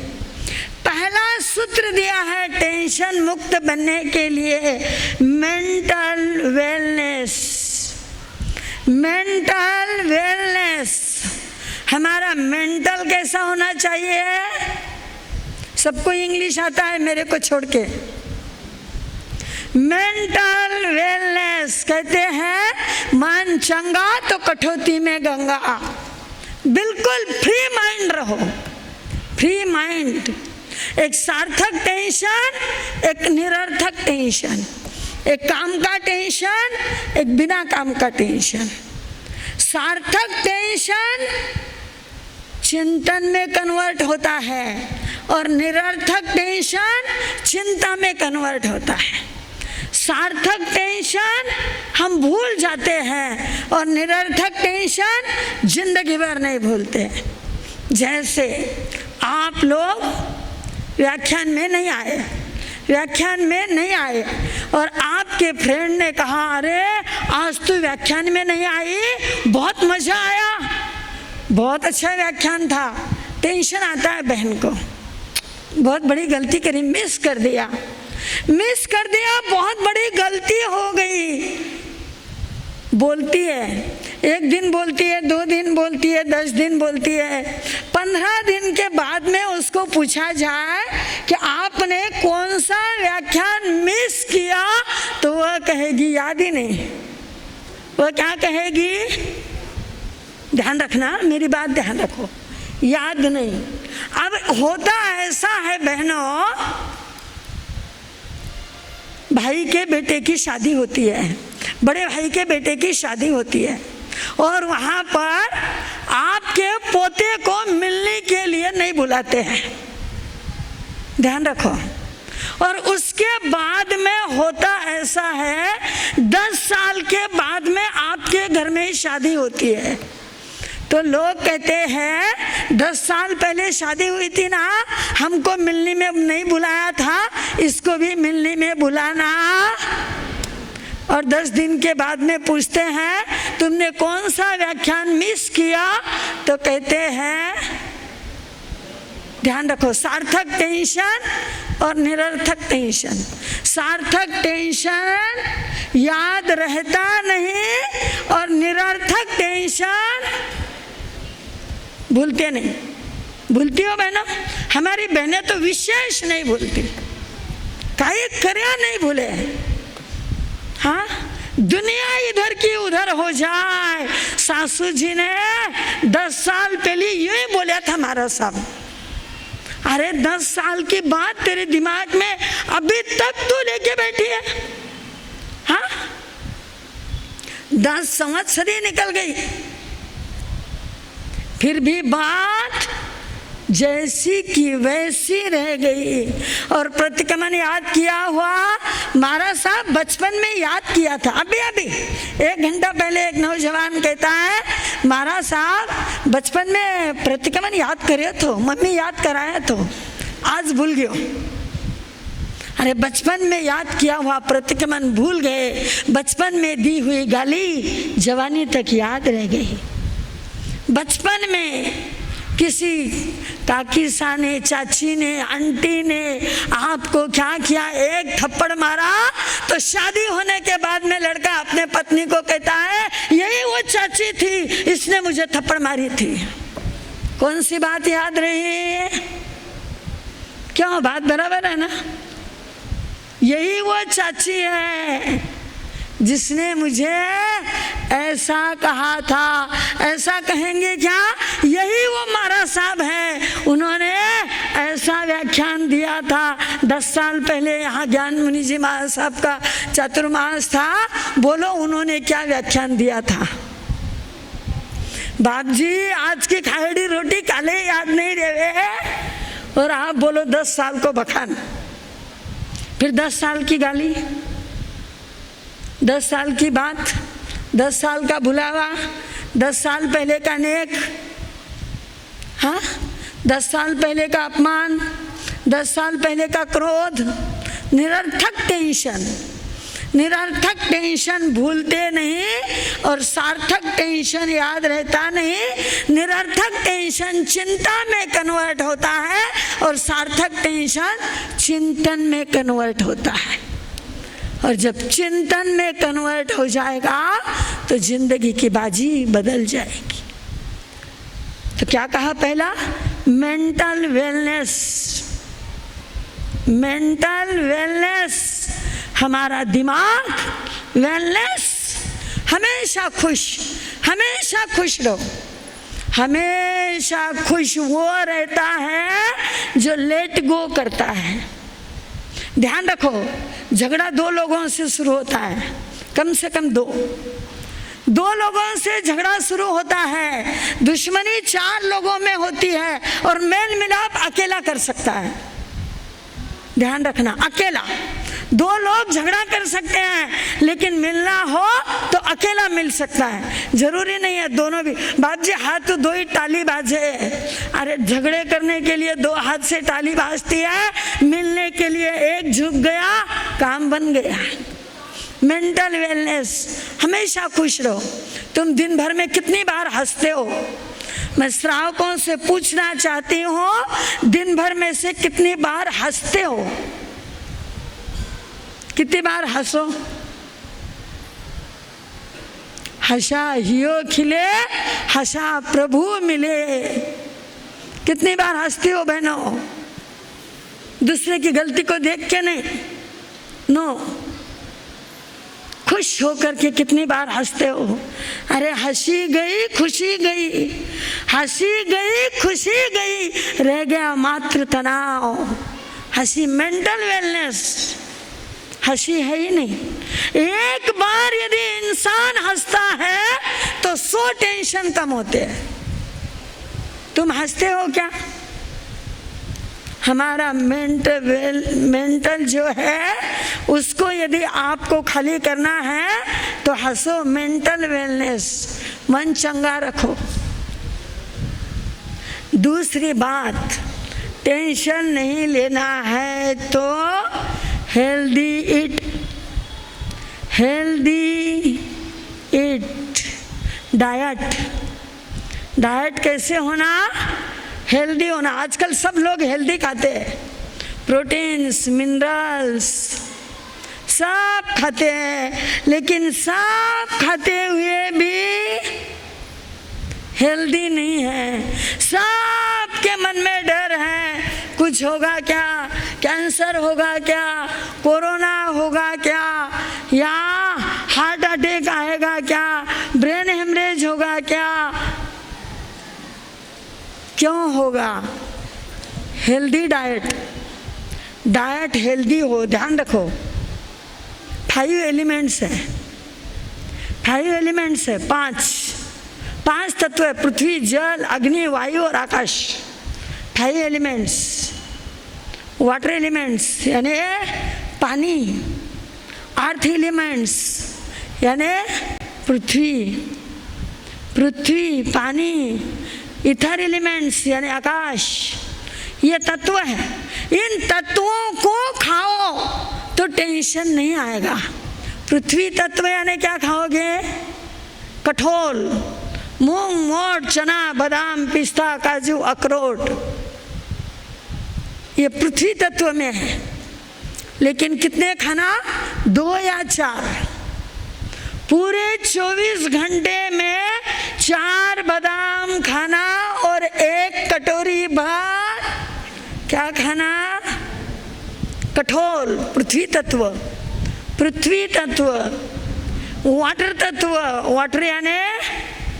पहला सूत्र दिया है टेंशन मुक्त बनने के लिए मेंटल वेलनेस। मेंटल वेलनेस, हमारा मेंटल कैसा होना चाहिए? सबको इंग्लिश आता है मेरे को छोड़ के। मेंटल वेलनेस कहते हैं मन चंगा तो कठौती में गंगा। बिल्कुल फ्री माइंड रहो, फ्री माइंड। एक सार्थक टेंशन, एक निरर्थक टेंशन, एक काम का टेंशन, एक बिना काम का टेंशन। सार्थक टेंशन चिंतन में कन्वर्ट होता है और निरर्थक टेंशन चिंता में कन्वर्ट होता है। सार्थक टेंशन हम भूल जाते हैं और निरर्थक टेंशन जिंदगी भर नहीं भूलते। जैसे आप लोग व्याख्यान में नहीं आए, व्याख्यान में नहीं आए और आपके फ्रेंड ने कहा अरे आज तू व्याख्यान में नहीं आई, बहुत मजा आया, बहुत अच्छा व्याख्यान था। टेंशन आता है बहन को, बहुत बड़ी गलती करी, मिस कर दिया, मिस कर दिया, बहुत बड़ी गलती हो गई। बोलती है, एक दिन बोलती है, 2 दिन बोलती है, 10 दिन बोलती है, 15 दिन के बाद में उसको पूछा जाए कि आपने कौन सा व्याख्यान मिस किया तो वह कहेगी याद ही नहीं। वह क्या कहेगी? ध्यान रखना, मेरी बात ध्यान रखो, याद नहीं। अब होता ऐसा है बहनों, भाई के बेटे की शादी होती है, बड़े भाई के बेटे की शादी होती है और वहाँ पर आपके पोते को मिलने के लिए नहीं बुलाते हैं, ध्यान रखो। और उसके बाद में होता ऐसा है 10 साल के बाद में आपके घर में ही शादी होती है तो लोग कहते हैं 10 साल पहले शादी हुई थी ना, हमको मिलने में नहीं बुलाया था, इसको भी मिलने में बुलाना। और 10 दिन के बाद में पूछते हैं तुमने कौन सा व्याख्यान मिस किया तो कहते हैं, ध्यान रखो, सार्थक टेंशन और निरर्थक टेंशन। सार्थक टेंशन याद रहता नहीं और निरर्थक टेंशन भूलते नहीं। भूलती हो बहनों? हमारी बहनें तो विशेष नहीं भूलती, काहे करे नहीं भूले। हाँ, दुनिया इधर की उधर हो जाए। सासू जी ने 10 साल पहले यूं बोला था हमारा सब, अरे 10 साल की बात तेरे दिमाग में अभी तक तू लेके बैठी है। हाँ, 10 संवत्सरी निकल गई, फिर भी बात जैसी की वैसी रह गई। और प्रतिक्रमण याद किया हुआ महाराज साहब बचपन में याद किया था, अभी अभी 1 घंटा पहले एक नौजवान कहता है महाराज साहब बचपन में प्रतिक्रमण याद करे तो, मम्मी याद कराया तो आज भूल गयो। अरे बचपन में याद किया हुआ प्रतिक्रमण भूल गए, बचपन में दी हुई गाली जवानी तक याद रह गई। बचपन में किसी काकी सा ने, चाची ने, आंटी ने आपको क्या किया, एक थप्पड़ मारा तो शादी होने के बाद में लड़का अपने पत्नी को कहता है यही वो चाची थी, इसने मुझे थप्पड़ मारी थी। कौन सी बात याद रही? क्यों? बात बराबर है ना? यही वो चाची है जिसने मुझे ऐसा कहा था। ऐसा कहेंगे क्या? यही वो महाराज साहब है, उन्होंने ऐसा व्याख्यान दिया था 10 साल पहले यहाँ ज्ञान मुनि जी महाराज साहब का चातुर्मास था, बोलो उन्होंने क्या व्याख्यान दिया था। बाप जी आज की खाएड़ी रोटी काले याद नहीं रहे, और आप बोलो 10 साल को बखान, फिर 10 साल की गाली, 10 साल की बात, 10 साल का भुलावा, 10 साल पहले का नेक, हाँ 10 साल पहले का अपमान, 10 साल पहले का क्रोध, निरर्थक टेंशन, निरर्थक टेंशन भूलते नहीं और सार्थक टेंशन याद रहता नहीं। निरर्थक टेंशन चिंता में कन्वर्ट होता है और सार्थक टेंशन चिंतन में कन्वर्ट होता है। और जब चिंतन में कन्वर्ट हो जाएगा तो जिंदगी की बाजी बदल जाएगी। तो क्या कहा पहला? Mental wellness. मेंटल वेलनेस, हमारा दिमाग वेलनेस, हमेशा खुश, हमेशा खुश रहो। हमेशा खुश वो रहता है जो लेट गो करता है। ध्यान रखो, झगड़ा 2 लोगों से शुरू होता है, कम से कम 2 लोगों से झगड़ा शुरू होता है। दुश्मनी 4 लोगों में होती है और मेल मिलाप अकेला कर सकता है। ध्यान रखना, अकेला 2 लोग झगड़ा कर सकते हैं, लेकिन मिलना हो तो अकेला मिल सकता है। जरूरी नहीं है दोनों भी। बाप जी हाथ तो 2 ही ताली बाजे, अरे झगड़े करने के लिए 2 हाथ से ताली बाजती है, मिलने के लिए एक झुक गया, काम बन गया। मेंटल वेलनेस, हमेशा खुश रहो। तुम दिन भर में कितनी बार हंसते हो? मैं श्रावकों से पूछना चाहती हूँ, दिन भर में से कितनी बार हंसते हो? कितनी बार हंसो? हंसा हियो खिले, हंसा प्रभु मिले। कितनी बार हंसती हो बहनों? दूसरे की गलती को देख के नहीं, नो, खुश होकर के कितनी बार हंसते हो? अरे हंसी गई खुशी गई, हंसी गई खुशी गई, रह गया मात्र तनाव। हंसी मेंटल वेलनेस, हंसी है ही नहीं। एक बार यदि इंसान हंसता है तो 100 टेंशन कम होते हैं। तुम हंसते हो क्या? हमारा मेंटल जो है उसको यदि आपको खाली करना है तो हंसो, मेंटल वेलनेस, मन चंगा रखो। दूसरी बात, टेंशन नहीं लेना है तो healthy it, healthy it. Diet, diet कैसे होना? हेल्दी होना। आजकल सब लोग हेल्दी खाते हैं, प्रोटीन्स, मिनरल्स सब खाते हैं, लेकिन सब खाते हुए भी हेल्दी नहीं है। सबके मन में डर है, कुछ होगा क्या, कैंसर होगा क्या, कोरोना होगा क्या, या हार्ट अटैक आएगा क्या, ब्रेन हेमरेज होगा क्या। क्यों होगा? हेल्दी डाइट, डाइट हेल्दी हो। ध्यान रखो, 5 एलिमेंट्स है, 5 एलिमेंट्स है, 5 तत्व है, पृथ्वी, जल, अग्नि, वायु और आकाश। 5 एलिमेंट्स। वाटर एलिमेंट्स यानी पानी, अर्थ एलिमेंट्स यानी पृथ्वी, पानी, इथर एलिमेंट्स यानी आकाश। ये तत्व है, इन तत्वों को खाओ तो टेंशन नहीं आएगा। पृथ्वी तत्व यानी क्या खाओगे? कठोल, मूंग, मोठ, चना, बादाम, पिस्ता, काजू, अखरोट, ये पृथ्वी तत्व में है। लेकिन कितने खाना? 2 या 4। पूरे 24 घंटे में 4 बादाम खाना और 1 कटोरी भात क्या खाना? कठोल, पृथ्वी तत्व। पृथ्वी तत्व, वाटर तत्व, वाटर यानी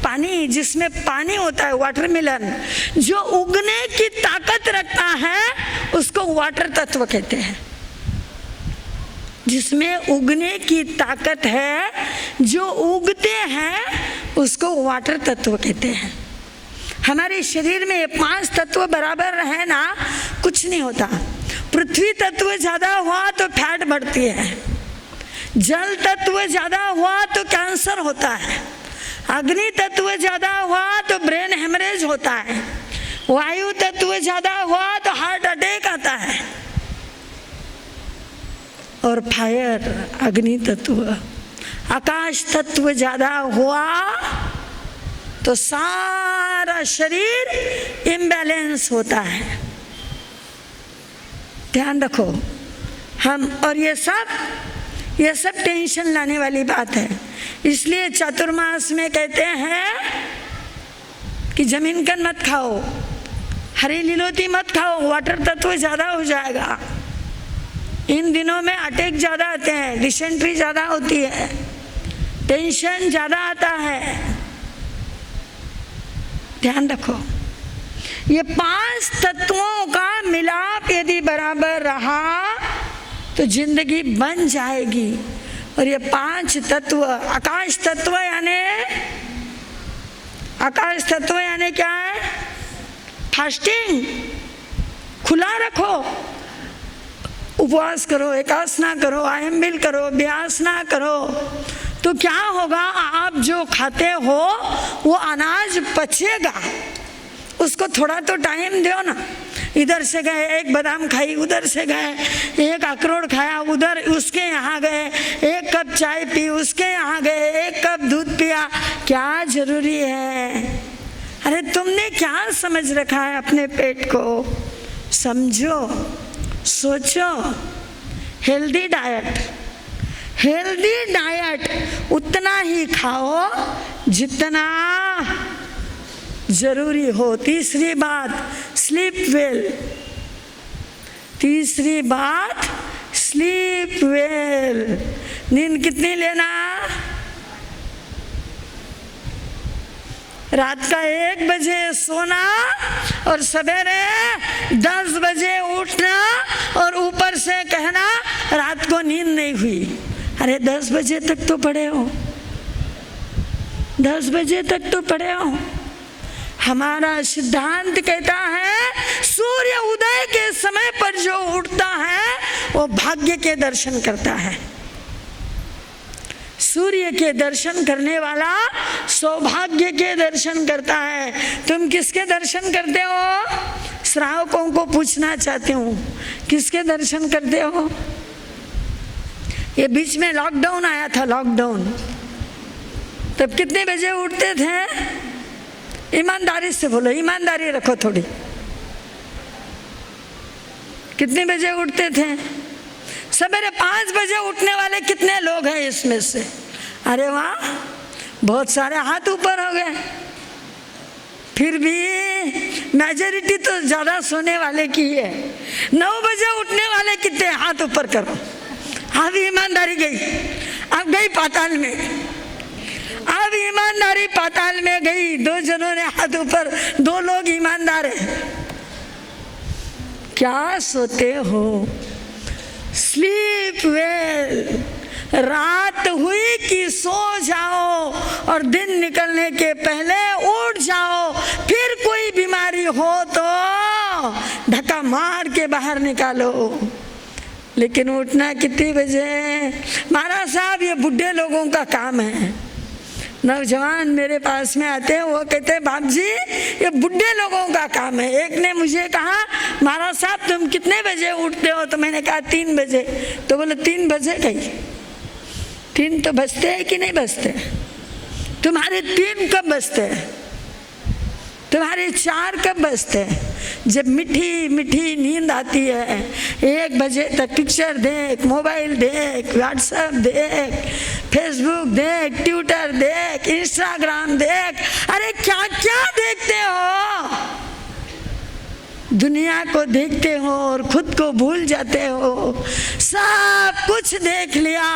पानी, जिसमें पानी होता है, वाटरमेलन, जो उगने की ताकत रखता है उसको वाटर तत्व कहते हैं। जिसमें उगने की ताकत है, जो उगते हैं उसको वाटर तत्व कहते हैं। हमारे शरीर में ये 5 तत्व बराबर रहे ना, कुछ नहीं होता। पृथ्वी तत्व ज्यादा हुआ तो फैट बढ़ती है, जल तत्व ज्यादा हुआ तो कैंसर होता है, अग्नि तत्व ज्यादा हुआ तो ब्रेन हेमरेज होता है, वायु तत्व ज्यादा हुआ तो हार्ट अटैक आता है, और फायर अग्नि तत्व, आकाश तत्व ज्यादा हुआ तो सारा शरीर इम्बैलेंस होता है। ध्यान रखो हम, और ये सब टेंशन लाने वाली बात है। इसलिए चातुर्मास में कहते हैं कि जमीन कन मत खाओ, हरी लीलोती मत खाओ, वाटर तत्व ज्यादा हो जाएगा। इन दिनों में अटैक ज्यादा आते हैं, डिसेंट्री ज्यादा होती है, टेंशन ज्यादा आता है। ध्यान रखो, ये 5 तत्वों का मिलाप यदि बराबर रहा तो जिंदगी बन जाएगी। और ये 5 तत्व, आकाश तत्व यानी क्या है? फास्टिंग, खुला रखो, उपवास करो, एकासना करो, आयम्बिल करो, व्यासना करो, तो क्या होगा? आप जो खाते हो वो अनाज पचेगा, उसको थोड़ा तो टाइम दो ना। इधर से गए, एक बादाम खाई, उधर से गए, एक अखरोट खाया, उधर उसके यहाँ गए, एक कप चाय पी, उसके यहाँ गए, एक कप दूध पिया, क्या जरूरी है? अरे तुमने क्या समझ रखा है अपने पेट को? समझो, सोचो। हेल्दी डाइट उतना ही खाओ जितना जरूरी हो। तीसरी बात, स्लीप वेल। नींद कितनी लेना? रात का 1 बजे सोना और सवेरे 10 बजे उठना, और ऊपर से कहना रात को नींद नहीं हुई। अरे 10 बजे तक तो पढ़े हो, 10 बजे तक तो पढ़े हो। हमारा सिद्धांत कहता है सूर्य उदय के समय पर जो उठता है वो भाग्य के दर्शन करता है। सूर्य के दर्शन करने वाला सौभाग्य के दर्शन करता है। तुम किसके दर्शन करते हो? श्रावकों को पूछना चाहती हूँ, किसके दर्शन करते हो? ये बीच में लॉकडाउन आया था, लॉकडाउन, तब कितने बजे उठते थे? ईमानदारी से बोलो, ईमानदारी रखो थोड़ी। कितने बजे उठते थे? सवेरे 5 बजे उठने वाले कितने लोग हैं इसमें से? अरे वाह, बहुत सारे हाथ ऊपर हो गए। फिर भी मेजॉरिटी तो ज्यादा सोने वाले की है। 9 बजे उठने वाले कितने? हाथ ऊपर करो। अब ईमानदारी गई, अब गई पाताल में, अब ईमानदारी पाताल में गई। 2 जनों ने हाथ ऊपर, 2 लोग ईमानदार हैं। क्या सोते हो? Sleep well. रात हुई कि सो जाओ और दिन निकलने के पहले उठ जाओ। फिर कोई बीमारी हो तो धक्का मार के बाहर निकालो। लेकिन उठना कितने बजे? महाराज साहब, ये बुढ़े लोगों का काम है। नौजवान मेरे पास में आते हैं, वो कहते हैं बाप जी ये बुढ़े लोगों का काम है। एक ने मुझे कहा महाराज साहब तुम कितने बजे उठते हो? तो मैंने कहा 3 बजे। तो बोले 3 बजे गई? 3 तो बजते हैं कि नहीं बजते? तुम्हारे 3 कब बजते हैं? तुम्हारे 4 कब बजते हैं? जब मीठी मीठी नींद आती है। 1 बजे तक पिक्चर देख, मोबाइल देख, व्हाट्सएप देख, फेसबुक देख, ट्विटर देख, इंस्टाग्राम देख। अरे क्या क्या देखते हो? दुनिया को देखते हो और खुद को भूल जाते हो। सब कुछ देख लिया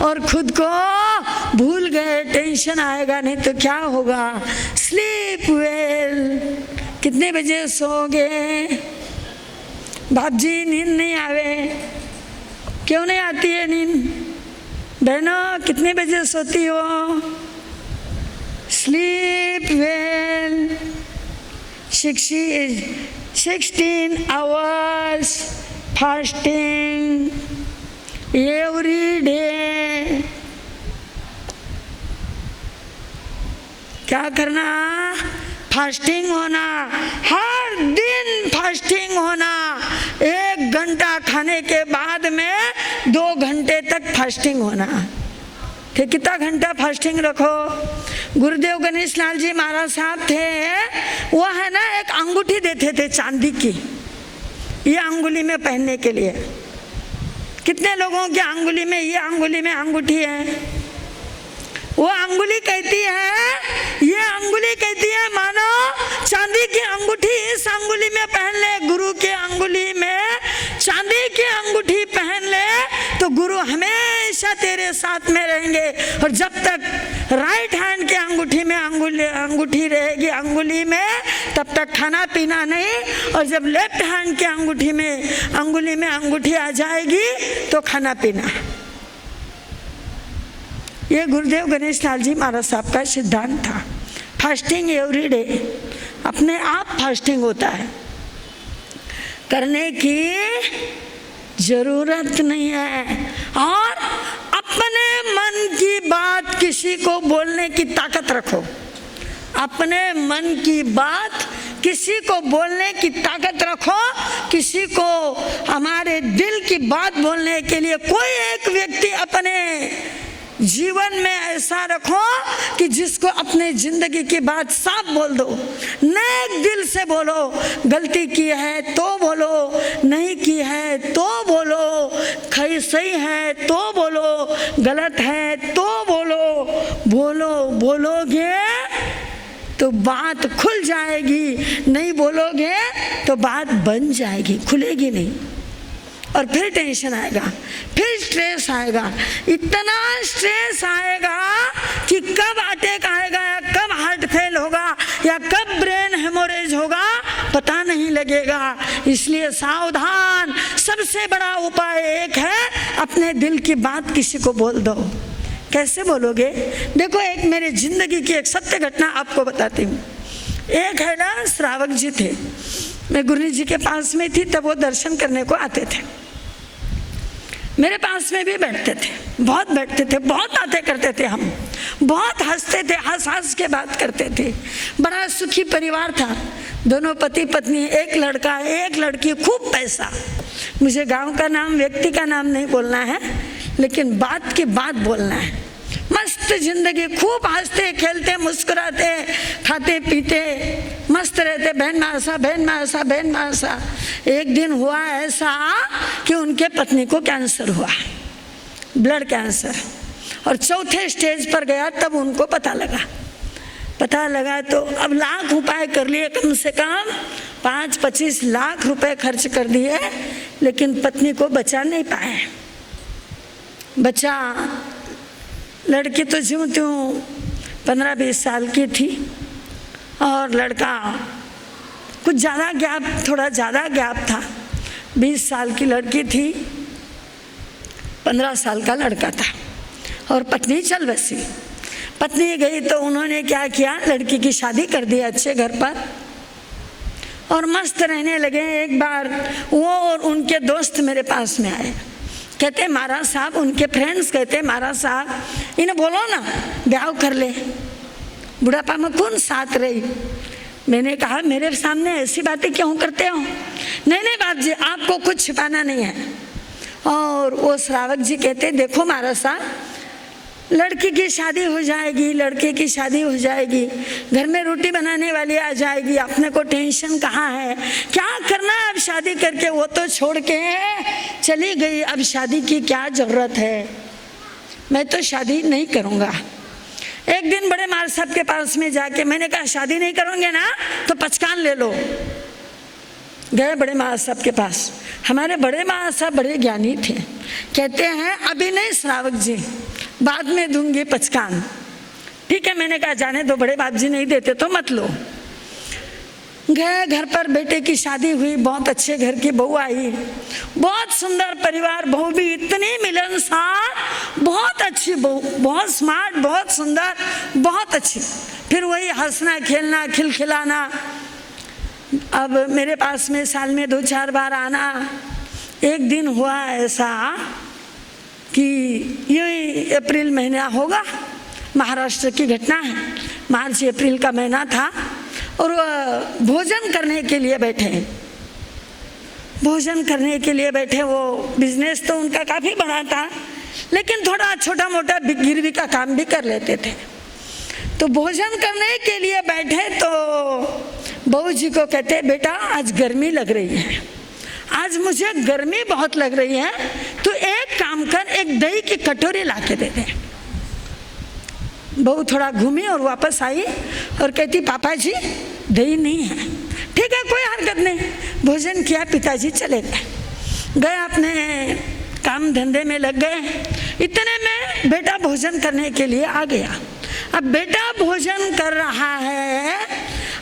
और खुद को भूल गए। टेंशन आएगा नहीं तो क्या होगा? Sleep well. कितने बजे सोओगे? बाप जी नींद नहीं आवे, क्यों नहीं आती है नींद? बहनों, कितने बजे सोती हो? Sleep well. 16 hours fasting every day। क्या करना? फास्टिंग होना, हर दिन फास्टिंग होना। 1 घंटा खाने के बाद में 2 घंटे तक फास्टिंग होना। ठीक, कितना घंटा फास्टिंग रखो? गुरुदेव गणेश लाल जी महाराज साहब थे, वो है ना एक अंगूठी देते थे चांदी की, ये अंगुली में पहनने के लिए। कितने लोगों के अंगुली में, ये अंगुली में अंगूठी है? वो अंगुली कहती है, ये अंगुली कहती है मानो चांदी की अंगूठी इस अंगुली में पहन ले, गुरु के अंगुली में चांदी की अंगूठी पहन ले तो गुरु हमेशा तेरे साथ में रहेंगे। और जब तक राइट हैंड के अंगूठी में अंगूठी रहेगी अंगुली में, तब तक खाना पीना नहीं। और जब लेफ्ट हैंड के अंगूठी में अंगुली में अंगूठी आ जाएगी तो खाना पीना। ये गुरुदेव गणेश लाल जी महाराज साहब का सिद्धांत था। फास्टिंग एवरी डे, अपने आप फास्टिंग होता है, करने की जरूरत नहीं है। और अपने मन की बात किसी को बोलने की ताकत रखो। अपने मन की बात किसी को बोलने की ताकत रखो। किसी को हमारे दिल की बात बोलने के लिए कोई एक व्यक्ति अपने जीवन में ऐसा रखो कि जिसको अपने जिंदगी की बात साफ बोल दो। नेक दिल से बोलो, गलती की है तो बोलो, नहीं की है तो बोलो, सही है तो बोलो, गलत है तो बोलो। बोलोगे तो बात खुल जाएगी, नहीं बोलोगे तो बात बन जाएगी, खुलेगी नहीं। और फिर टेंशन आएगा, फिर स्ट्रेस आएगा, इतना स्ट्रेस आएगा कि कब अटैक आएगा या कब हार्ट फेल होगा या कब ब्रेन हेमोरेज होगा पता नहीं लगेगा। इसलिए सावधान। सबसे बड़ा उपाय एक है, अपने दिल की बात किसी को बोल दो। कैसे बोलोगे? देखो, एक मेरे जिंदगी की एक सत्य घटना आपको बताती हूँ। एक है ना, श्रावक जी थे, मैं गुरु जी के पास में थी, तब वो दर्शन करने को आते थे। मेरे पास में भी बैठते थे, बहुत बैठते थे, बहुत बातें करते थे, हम बहुत हंसते थे, हंस के बात करते थे। बड़ा सुखी परिवार था, दोनों पति पत्नी, एक लड़का एक लड़की, खूब पैसा। मुझे गांव का नाम, व्यक्ति का नाम नहीं बोलना है, लेकिन बात की बात बोलना है। मस्त जिंदगी, खूब हंसते खेलते मुस्कुराते, खाते पीते मस्त रहते। बहन मासा। एक दिन हुआ ऐसा कि उनके पत्नी को कैंसर हुआ, ब्लड कैंसर, और 4थे स्टेज पर गया। तब उनको पता लगा तो अब लाख उपाय कर लिए, कम से कम 5-25 लाख रुपए खर्च कर दिए, लेकिन पत्नी को बचा नहीं पाए। लड़की तो ज्यों त्यों 15-20 साल की थी, और लड़का कुछ ज़्यादा गैप, थोड़ा ज़्यादा गैप था। 20 साल की लड़की थी, 15 साल का लड़का था, और पत्नी चल बसी। पत्नी गई तो उन्होंने क्या किया, लड़की की शादी कर दी अच्छे घर पर, और मस्त रहने लगे। एक बार वो और उनके दोस्त मेरे पास में आए, कहते महाराज साहब, उनके फ्रेंड्स कहते महाराज साहब इन्हें बोलो ना ब्याह कर ले, बुढ़ापा में कौन साथ रही। मैंने कहा मेरे सामने ऐसी बातें क्यों करते हो? नहीं बाप जी, आपको कुछ छिपाना नहीं है। और वो श्रावक जी कहते देखो महाराज साहब, लड़की की शादी हो जाएगी, लड़के की शादी हो जाएगी, घर में रोटी बनाने वाली आ जाएगी, अपने को टेंशन कहाँ है, क्या करना है अब शादी करके? वो तो छोड़ के चली गई, अब शादी की क्या जरूरत है? मैं तो शादी नहीं करूँगा। एक दिन बड़े माल साहब के पास में जाके मैंने कहा शादी नहीं करोगे ना तो पचकान ले लो। गए बड़े माल साहब के पास। हमारे बड़े माल साहब बड़े ज्ञानी थे, कहते हैं अभी नहीं श्रावक जी, बाद में दूंगी पचकान। ठीक है, मैंने कहा जाने दो, बड़े बाप जी नहीं देते तो मत लो। गए घर पर, बेटे की शादी हुई, बहुत अच्छे घर की बहू आई, बहुत सुंदर परिवार, बहू भी इतनी मिलनसार, बहुत अच्छी बहू, बहुत स्मार्ट, बहुत सुंदर, बहुत अच्छी। फिर वही हंसना खेलना खिलखिलाना। अब मेरे पास में साल में 2-4 बार आना। एक दिन हुआ ऐसा कि यही अप्रैल महीना होगा, महाराष्ट्र की घटना है, मार्च अप्रैल का महीना था और वह भोजन करने के लिए बैठे, भोजन करने के लिए बैठे। वो बिजनेस तो उनका काफ़ी बड़ा था, लेकिन थोड़ा छोटा मोटा गिरवी का काम भी कर लेते थे। तो भोजन करने के लिए बैठे तो बहू जी को कहते, बेटा आज गर्मी लग रही है, आज मुझे गर्मी बहुत लग रही है, तो एक काम कर, एक दही की कटोरी ला के दे दे। बहू थोड़ा घूमी और वापस आई और कहती, पापा जी दही नहीं है। ठीक है, कोई हरकत नहीं। भोजन किया, पिताजी चले गए अपने काम धंधे में लग गए। इतने में बेटा भोजन करने के लिए आ गया। अब बेटा भोजन कर रहा है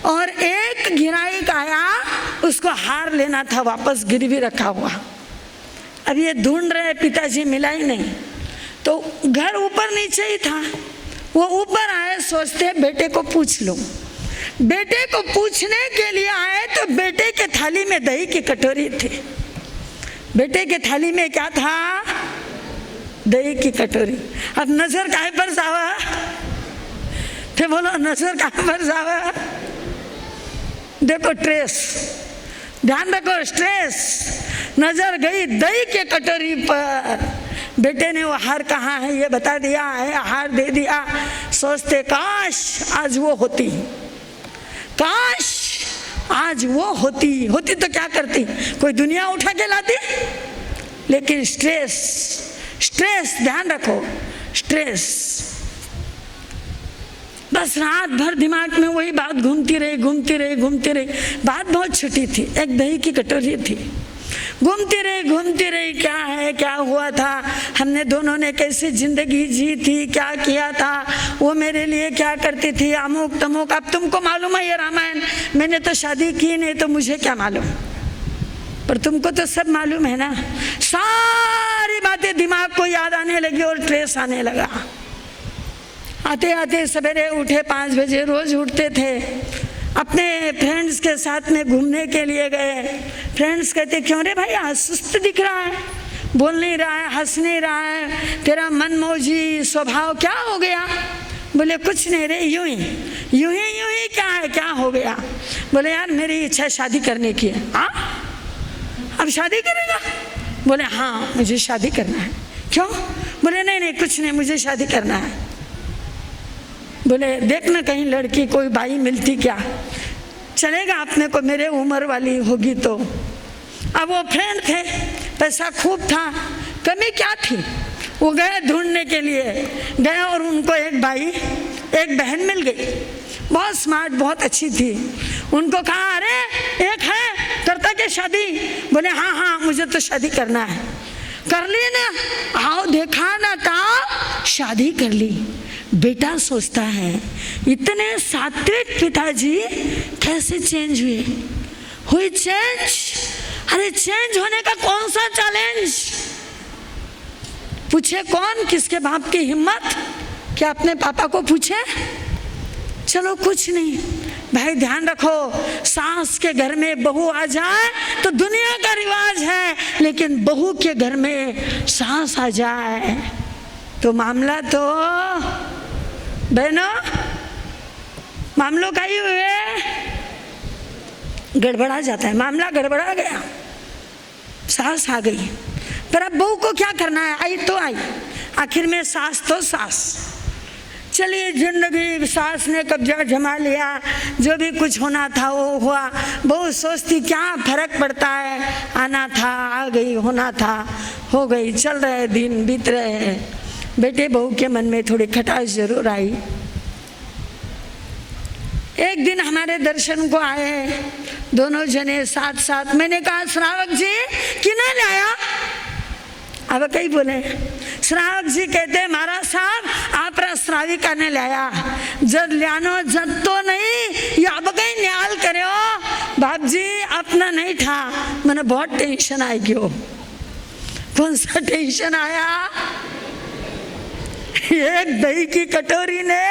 और एक गिराईक आया, उसको हार लेना था, वापस गिरवी रखा हुआ। अब ये ढूंढ रहे, पिताजी मिला ही नहीं, तो घर ऊपर नीचे ही था। वो ऊपर आए, सोचते बेटे को पूछ लो। बेटे को पूछने के लिए आए तो बेटे के थाली में दही की कटोरी थी। बेटे के थाली में क्या था? दही की कटोरी। अब नजर काहे पर जावा? फिर बोलो, नजर काहे पर जावा? देखो ट्रेस, ध्यान रखो, स्ट्रेस। नजर गई दही के कटोरी पर। बेटे ने वो हार कहाँ है ये बता दिया है, हार दे दिया। सोचते काश आज वो होती, काश आज वो होती तो क्या करती, कोई दुनिया उठा के लाती। लेकिन स्ट्रेस, स्ट्रेस, ध्यान रखो, स्ट्रेस। बस रात भर दिमाग में वही बात घूमती रही, घूमती रही, घूमती रही। बात बहुत छोटी थी, एक दही की कटोरी थी। घूमती रही, घूमती रही, क्या है, क्या हुआ था, हमने दोनों ने कैसी जिंदगी जी थी, क्या किया था, वो मेरे लिए क्या करती थी, अमुक तमुक। अब तुमको मालूम है ये रामायण, मैंने तो शादी की नहीं, तो मुझे क्या मालूम, पर तुमको तो सब मालूम है ना। सारी बातें दिमाग को याद आने लगी और ट्रेस आने लगा। आते आते सवेरे उठे, 5 बजे रोज उठते थे, अपने फ्रेंड्स के साथ में घूमने के लिए गए। फ्रेंड्स कहते, क्यों रे भाई आज सुस्त दिख रहा है, बोल नहीं रहा है, हंस नहीं रहा है, तेरा मनमौजी स्वभाव क्या हो गया? बोले कुछ नहीं रे, यूं ही क्या है, क्या हो गया? बोले यार मेरी इच्छा शादी करने की है। हाँ, अब शादी करेगा? बोले हाँ मुझे शादी करना है। क्यों? बोले नहीं कुछ नहीं, मुझे शादी करना है। बोले देखना कहीं लड़की कोई भाई मिलती क्या, चलेगा अपने को, मेरे उम्र वाली होगी तो। अब वो फ्रेंड थे, पैसा खूब था, कमी क्या थी। वो गए ढूंढने के लिए, गए और उनको एक भाई एक बहन मिल गई, बहुत स्मार्ट, बहुत अच्छी थी। उनको कहा अरे एक है, करता क्या शादी? बोले हाँ मुझे तो शादी करना है। कर ली ना? आओ देखा ना था, शादी कर ली। बेटा सोचता है इतने सात्विक पिताजी कैसे चेंज हुए चेंज? अरे चेंज होने का कौन सा चैलेंज? पूछे कौन? किसके बाप की हिम्मत? क्या अपने पापा को पूछे? चलो कुछ नहीं भाई, ध्यान रखो, सास के घर में बहू आ जाए तो दुनिया का रिवाज है, लेकिन बहू के घर में सास आ जाए तो मामला तो बहनों, मामलों का ही हुए गड़बड़ा जाता है। मामला गड़बड़ा गया, सास आ गई, पर अब बहू को क्या करना है? आई तो आई, आखिर में सास तो सास। चलिए जिंदगी सास ने कब्जा जमा लिया, जो भी कुछ होना था वो हुआ। बहू सोचती क्या फर्क पड़ता है, आना था आ गई, होना था हो गई। चल रहे दिन बीत रहे हैं, बेटे बहू के मन में थोड़ी खटास जरूर आई। एक दिन हमारे दर्शन को आए दोनों जने साथ साथ। मैंने कहा श्रावक जी किने लाया? अब कई बोले, श्रावक जी कहते महाराज साहब आप श्राविका ने लाया। जब लियानो जब तो नहीं, या अब कहीं न्याल करे हो, बाप जी अपना नहीं था, मैंने बहुत टेंशन आई क्यों? कौन सा टेंशन आया? एक दही की कटोरी ने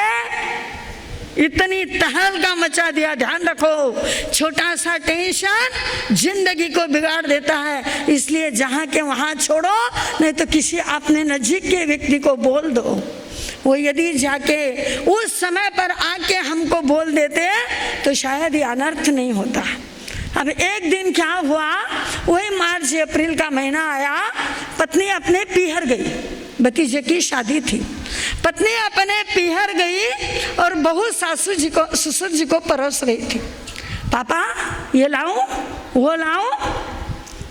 इतनी तहलका मचा दिया। ध्यान रखो, छोटा सा टेंशन जिंदगी को बिगाड़ देता है। इसलिए जहाँ के वहाँ छोड़ो, नहीं तो किसी अपने नजीक के व्यक्ति को बोल दो। वो यदि जाके उस समय पर आके हमको बोल देते तो शायद ये अनर्थ नहीं होता। अब एक दिन क्या हुआ, वही मार्च अप्रैल का महीना आया, पत्नी अपने पीहर गई, भतीजे की शादी थी। पत्नी अपने पीहर गई और बहू सासू जी को, ससुर जी को परोस रही थी। पापा ये लाऊं, वो लाऊं,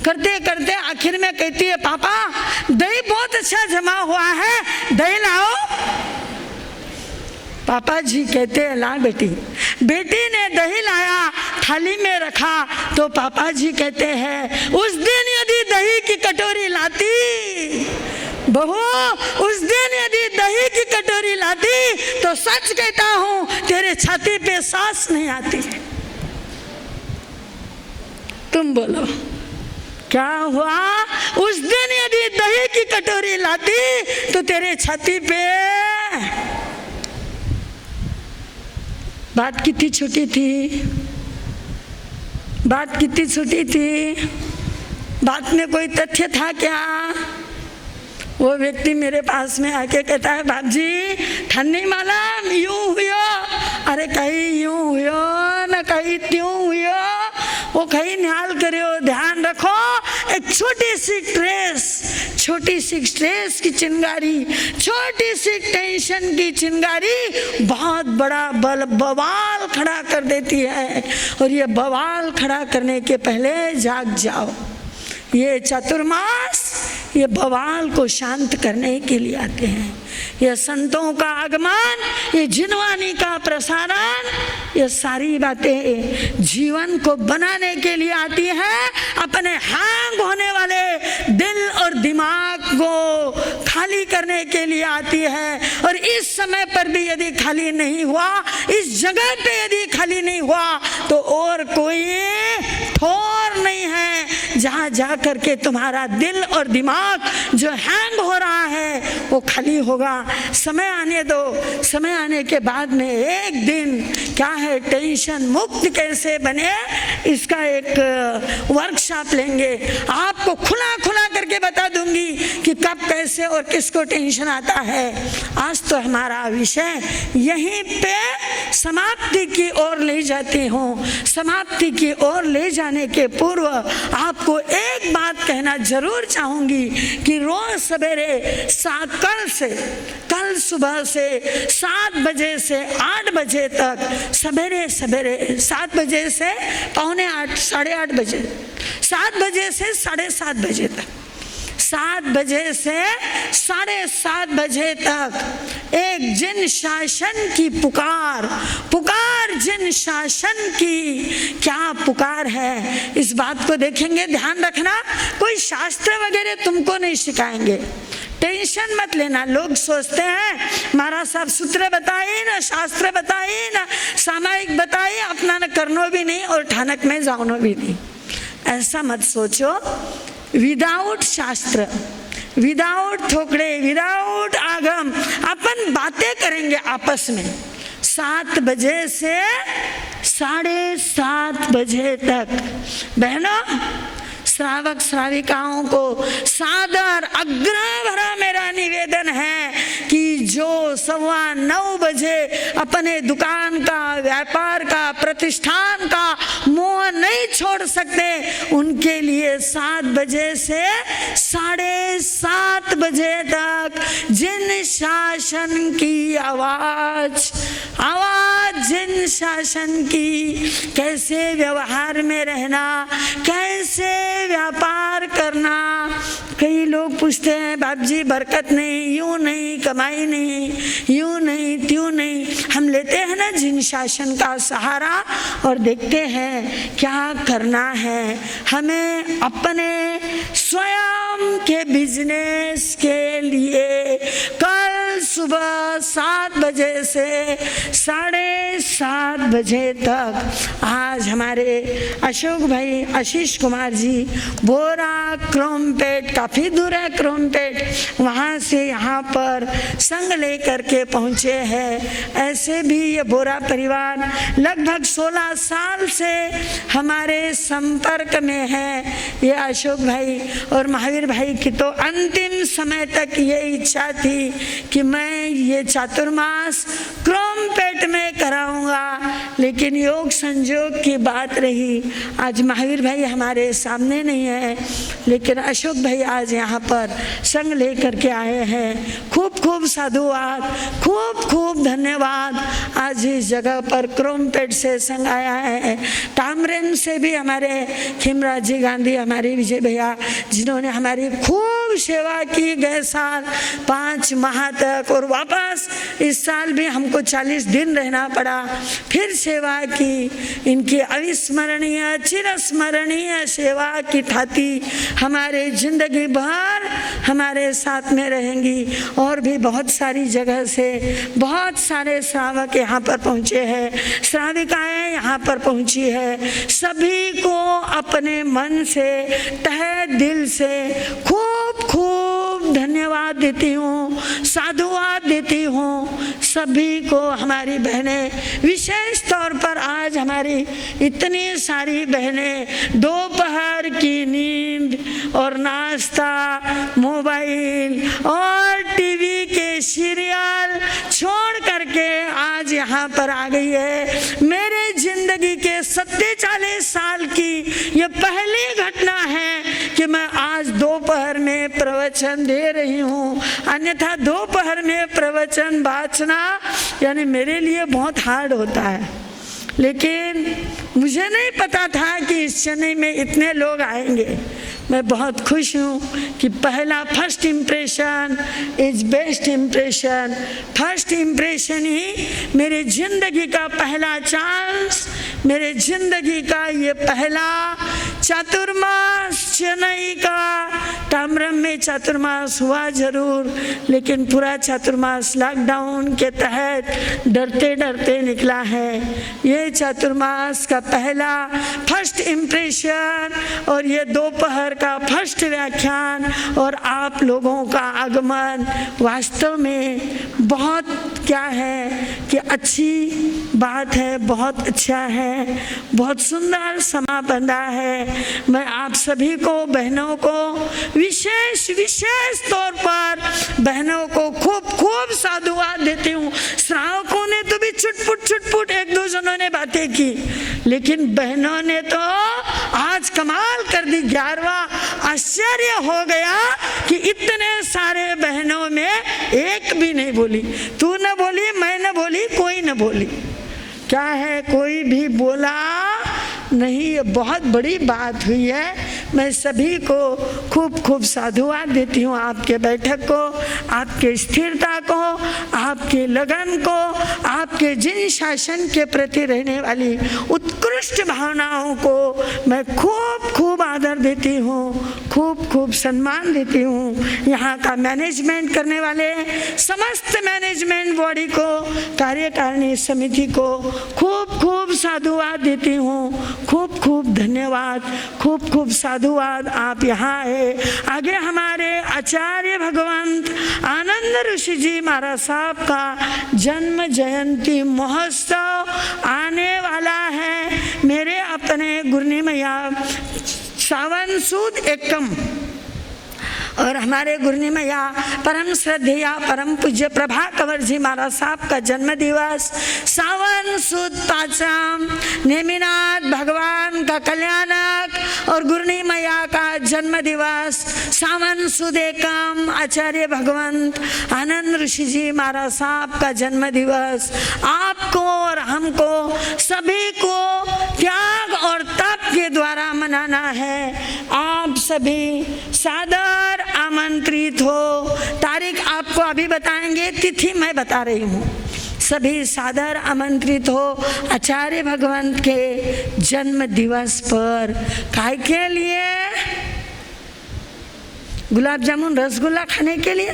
करते करते आखिर में कहती है, पापा दही बहुत अच्छा जमा हुआ है, दही लाओ। पापा जी कहते हैं, ला बेटी। बेटी ने दही लाया, थाली में रखा, तो पापा जी कहते हैं, उस दिन यदि दही की कटोरी लाती बहू, उस दिन यदि दही की कटोरी लाती तो सच कहता हूं तेरे छाती पे सांस नहीं आती। तुम बोलो क्या हुआ? उस दिन यदि दही की कटोरी लाती तो तेरे छाती पे। बात कितनी छोटी थी, बात कितनी छोटी थी, बात में कोई तथ्य था क्या? वो व्यक्ति मेरे पास में आके कहता है, बाप जी ठन नहीं मालूम, यूं हुआ, अरे कहीं यूं हुआ न कहीं त्यों हुआ, वो कहीं न्याल करो। ध्यान रखो, एक छोटी सी स्ट्रेस की चिंगारी, छोटी सी टेंशन की चिंगारी बहुत बड़ा बवाल खड़ा कर देती है। और ये बवाल खड़ा करने के पहले जाग जाओ। ये चतुर्मास ये बवाल को शांत करने के लिए आते हैं। ये संतों का आगमन, ये जिनवानी का प्रसारण, ये सारी बातें जीवन को बनाने के लिए आती हैं। अपने हैंग होने वाले दिल और दिमाग को खाली करने के लिए आती है। और इस समय पर भी यदि खाली नहीं हुआ, इस जगह पे यदि खाली नहीं हुआ, तो और कोई ठोर नहीं है जहाँ जा करके तुम्हारा दिल और दिमाग जो हैंग हो रहा है वो खाली होगा। समय आने दो, समय आने के बाद में एक दिन क्या है, टेंशन मुक्त कैसे बने, इसका एक वर्कशॉप लेंगे। आपको खुला करके बता दूंगी कि कब कैसे और किसको टेंशन आता है। आज तो हमारा विषय यहीं पे समाप्ति की ओर ले जाती हूँ। समाप्ति की ओर ले जाने के पूर्व आपको एक बात कहना जरूर चाहूंगी कि रोज सवेरे कल सुबह से 7 बजे से 8 बजे तक, सवेरे 7 बजे से 7:45 साढ़े 8 बजे, 7 बजे से 7:30 बजे तक, 7 बजे से 7:30 बजे तक एक जिन शासन की पुकार जिन शासन की क्या पुकार है, इस बात को देखेंगे। ध्यान रखना, कोई शास्त्र वगैरह तुमको नहीं सिखाएंगे, टेंशन मत लेना। लोग सोचते हैं महाराज साहब सूत्र बताइए ना, शास्त्र बताइए ना, सामायिक बताइए, अपना न करनो भी नहीं और ठानक में जानो भी नहीं। ऐसा मत सोचो। विदाउट शास्त्र, विदाउट थोकड़े, विदाउट आगम अपन बातें करेंगे आपस में। 7 बजे से 7:30 बजे तक बहनों, श्रावक श्राविकाओं को सादर आग्रह भरा मेरा निवेदन है कि जो 9:15 बजे अपने दुकान का, व्यापार का, प्रतिष्ठान का मोह नहीं छोड़ सकते, उनके लिए 7 बजे से 7:30 बजे तक जिन शासन की आवाज जिन शासन की, कैसे व्यवहार में रहना, कैसे व्यापार करना। कई लोग पूछते हैं बाप जी बरकत नहीं, यूं नहीं, कमाई नहीं, यूं नहीं, त्यों नहीं। हम लेते हैं ना जिन शासन का सहारा और देखते हैं क्या करना है। हमें अपने स्वयं के बिजनेस के लिए कल सुबह 7 बजे से 7:30 बजे तक आज हमारे अशोक भाई आशीष कुमार जी बोरा क्रोमपेट, काफ़ी दूर है क्रोमपेट, वहाँ से यहाँ पर संग लेकर के पहुँचे हैं। ऐसे भी ये बोरा परिवार लगभग 16 साल से हमारे संपर्क में है। ये अशोक भाई और महावीर भाई की तो अंतिम समय तक ये इच्छा थी कि मैं ये चातुर्मास क्रोमपेट में कराऊंगा, लेकिन योग संजोग की बात रही। आज महावीर भाई हमारे सामने नहीं है, लेकिन अशोक भाई आज यहाँ पर संग लेकर के आए हैं। खूब खूब साधुवाद, खूब खूब धन्यवाद। आज इस जगह पर क्रोमपेट से संग आया है। टामरेन से भी हमारे खिमराज जी गांधी, हमारे विजय भैया, जिन्होंने हमारी खूब सेवा की गए साल 5 माह तक, और वापस इस साल भी हमको 40 दिन रहना पड़ा, फिर सेवा की। इनकी अविस्मरणीय चिरस्मरणीय सेवा की थाती हमारे जिंदगी भर हमारे साथ में रहेंगी। और भी बहुत सारी जगह से बहुत सारे श्रावक यहाँ पर पहुँचे हैं, श्राविकाएँ यहाँ पर पहुँची है। सभी को अपने मन से, तहे दिल से खूब खूब धन्यवाद देती हूँ, साधुवाद देती हूँ। सभी को हमारी बहनें, विशेष तौर पर आज हमारी इतनी सारी बहनें दोपहर की नींद और नाश्ता, मोबाइल और टीवी के सीरियल छोड़ करके आज यहाँ पर आ गई है। मेरे जिंदगी के 47 साल की ये पहली घटना है कि मैं आज दोपहर में प्रवचन दे रही हूँ। अन्यथा दोपहर में प्रवचन वाचना यानी मेरे लिए बहुत हार्ड होता है, लेकिन मुझे नहीं पता था कि इस चेन्नई में इतने लोग आएंगे। मैं बहुत खुश हूँ कि पहला first impression is best impression. First impression ही मेरे जिंदगी का पहला चांस, मेरे जिंदगी का ये पहला चातुर्मास चेन्नई का। ताम्रम में चातुर्मास हुआ जरूर, लेकिन पूरा चातुर्मास लॉकडाउन के तहत डरते डरते निकला है। ये चातुर्मास का पहला फर्स्ट इम्प्रेशन और ये दोपहर का फर्स्ट व्याख्यान और आप लोगों का आगमन वास्तव में बहुत क्या है कि अच्छी बात है, बहुत अच्छा है, बहुत सुंदर समा बंधा है। मैं आप सभी को, बहनों को विशेष तौर पर बहनों को खूब खूब साधुवाद देती हूँ। श्रावकों ने तो भी छुटपुट एक दो जनों ने बातें की, लेकिन बहनों ने तो आज कमाल कर दी। 11वां आश्चर्य हो गया कि इतने सारे बहनों में एक भी नहीं बोली। तू न बोली, मैं न बोली, कोई न बोली। क्या है, कोई भी बोला नहीं। ये बहुत बड़ी बात हुई है। मैं सभी को खूब खूब साधुवाद देती हूँ। आपके बैठक को, आपके स्थिरता को, आपके लगन को, आपके जिन शासन के प्रति रहने वाली उत्कृष्ट भावनाओं को मैं खूब खूब आदर देती हूँ, खूब खूब सम्मान देती हूँ। यहाँ का मैनेजमेंट करने वाले समस्त मैनेजमेंट बॉडी को, कार्यकारिणी समिति को खूब खूब साधुवाद देती हूँ। खूब खूब धन्यवाद, खूब खूब साधुवाद। आप यहाँ आए। आगे हमारे आचार्य भगवंत आनंद ऋषि जी महाराज साहब का जन्म जयंती महोत्सव आने वाला है। मेरे अपने गुरनी मैया सावन सूद एकम और हमारे गुरनी मैया परम श्रद्धेया परम पूज्य प्रभा कंवर जी महाराज साहब का जन्म दिवस सावन सुद पांचम, नेमिनाथ भगवान का कल्याणक और गुरनी मैया का जन्म दिवस सावन सुद एकम, आचार्य भगवंत आनंद ऋषि जी महाराज साहब का जन्म दिवस आपको और हमको सभी को त्याग और तप के द्वारा मनाना है। आप सभी सादर आमंत्रित हो। तारीख आपको अभी बताएंगे, तिथि मैं बता रही हूँ। सभी सादर आमंत्रित हो आचार्य भगवंत के जन्म दिवस पर। काय के लिए? गुलाब जामुन रसगुल्ला खाने के लिए?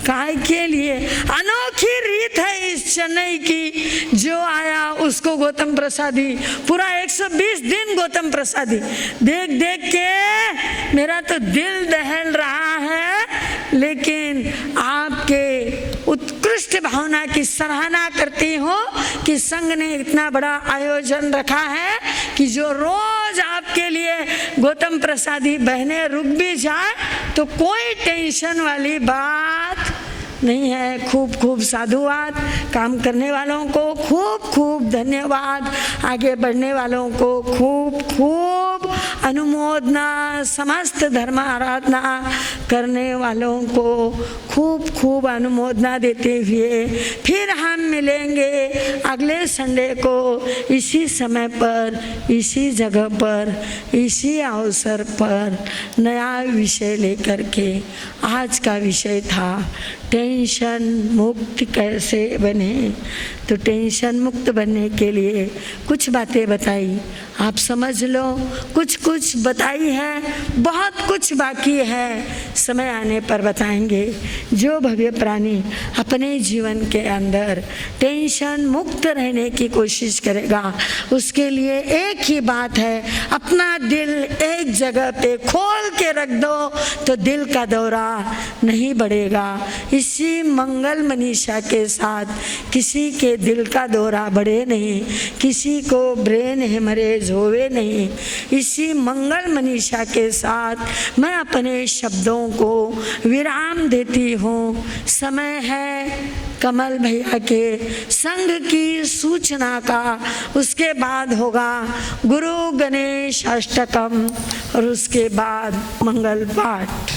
काय के लिए? अनोखी रीत है इस चेन्नई की, जो आया उसको गौतम प्रसादी, पूरा 120 दिन गौतम प्रसादी। देख देख के मेरा तो दिल दहल रहा है, लेकिन आपके उत्कृष्ट भावना की सराहना करती हूँ कि संघ ने इतना बड़ा आयोजन रखा है कि जो रोज आपके लिए गौतम प्रसादी बहने रुक भी जाए तो कोई टेंशन वाली बात नहीं है। खूब खूब साधुवाद, काम करने वालों को खूब खूब धन्यवाद, आगे बढ़ने वालों को खूब खूब अनुमोदना, समस्त धर्म आराधना करने वालों को खूब खूब अनुमोदना देते हुए फिर हम मिलेंगे अगले संडे को इसी समय पर, इसी जगह पर, इसी अवसर पर नया विषय लेकर के। आज का विषय था टेंशन मुक्त कैसे बने। तो टेंशन मुक्त बनने के लिए कुछ बातें बताई, आप समझ लो। कुछ कुछ बताई है, बहुत कुछ बाकी है, समय आने पर बताएंगे। जो भव्य प्राणी अपने जीवन के अंदर टेंशन मुक्त रहने की कोशिश करेगा, उसके लिए एक ही बात है, अपना दिल एक जगह पे खोल के रख दो तो दिल का दौरा नहीं बढ़ेगा। इसी मंगल मनीषा के साथ किसी के दिल का दौरा बढ़े नहीं, किसी को ब्रेन हेमरेज होवे नहीं। इसी मंगल मनीषा के साथ मैं अपने शब्दों को विराम देती हूँ। समय है कमल भैया के संघ की सूचना का, उसके बाद होगा गुरु गणेश अष्टकम और उसके बाद मंगल पाठ।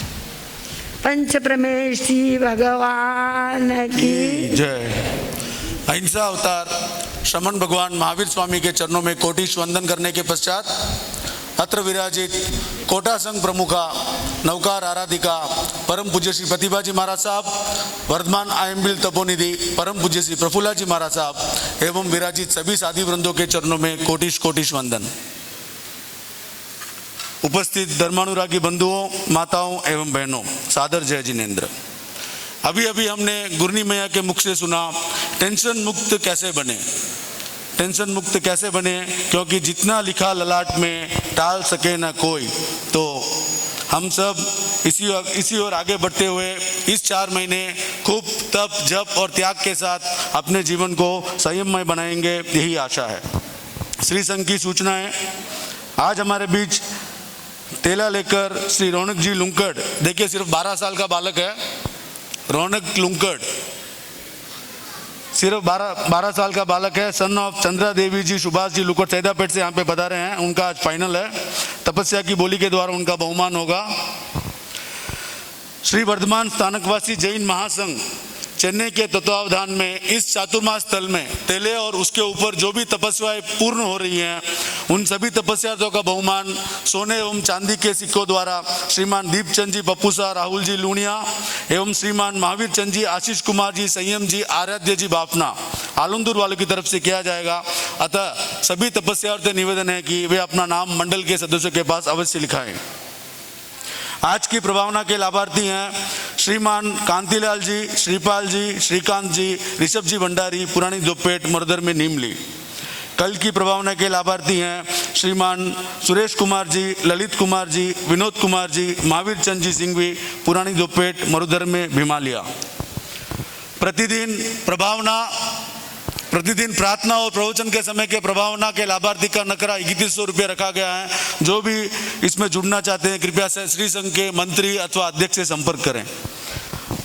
पंच परमेश्वरी भगवान की जय। अहिंसा अवतार श्रमण भगवान महावीर स्वामी के चरणों में कोटिश वंदन करने के पश्चात अत्र विराजित कोटा संघ प्रमुखा नौकार आराधिका परम पूज्य श्री प्रतिभाजी महाराज साहब, वर्धमान आयम्बिल तपोनिधि परम पूज्य श्री प्रफुल्ला जी महाराज साहब एवं विराजित सभी साधी वृंदों के चरणों में कोटिश कोटिश वंदन। उपस्थित धर्मानुरागी बंधुओं, माताओं एवं बहनों, सादर जय जिनेन्द्र। अभी अभी हमने गुरनी मैया के मुख से सुना टेंशन मुक्त कैसे बने। टेंशन मुक्त कैसे बने, क्योंकि जितना लिखा ललाट में टाल सके न कोई। तो हम सब इसी ओर आगे बढ़ते हुए इस 4 महीने खूब तप जप और त्याग के साथ अपने जीवन को संयममय बनाएंगे, यही आशा है। श्री संघ की सूचनाएं। आज हमारे बीच तेला लेकर श्री रौनक जी लुंकड़, देखिए सिर्फ 12 साल का बालक है रौनक लुंकड़, सिर्फ 12 साल का बालक है। सन ऑफ चंद्रा देवी जी सुभाष जी लुकड़ सैदापेट से यहाँ पे बता रहे हैं। उनका आज फाइनल है, तपस्या की बोली के द्वारा उनका बहुमान होगा। श्री वर्धमान स्थानकवासी जैन महासंघ चेन्नई के तत्वावधान में इस चातुर्मास स्थल में तेले और उसके ऊपर जो भी तपस्याएं पूर्ण हो रही हैं, उन सभी तपस्याओं का बहुमान सोने एवं चांदी के सिक्कों द्वारा श्रीमान दीपचंद जी पप्पूसा, राहुल जी लूणिया एवं श्रीमान महावीर चंद जी, आशीष कुमार जी, संयम जी, आराध्य जी बापना, आलमदूर वालों की तरफ से किया जाएगा। अतः सभी तपस्याओं से निवेदन है कि वे अपना नाम मंडल के सदस्यों के पास अवश्य लिखाएं। आज की प्रभावना के लाभार्थी हैं श्रीमान कांतिलाल जी, श्रीपाल जी, श्रीकांत जी, ऋषभ जी भंडारी, पुरानी दोपेट, मरुधर में नीमली। कल की प्रभावना के लाभार्थी हैं श्रीमान सुरेश कुमार जी, ललित कुमार जी, विनोद कुमार जी, महावीर चंद जी सिंघवी, पुरानी दोपेट, मरुधर में भीमालिया। प्रतिदिन प्रार्थना और प्रवचन के समय के प्रभावना के लाभार्थी का नकरा 3100 रुपये रखा गया है। जो भी इसमें जुड़ना चाहते हैं कृपया से श्री संघ के मंत्री अथवा अध्यक्ष से संपर्क करें।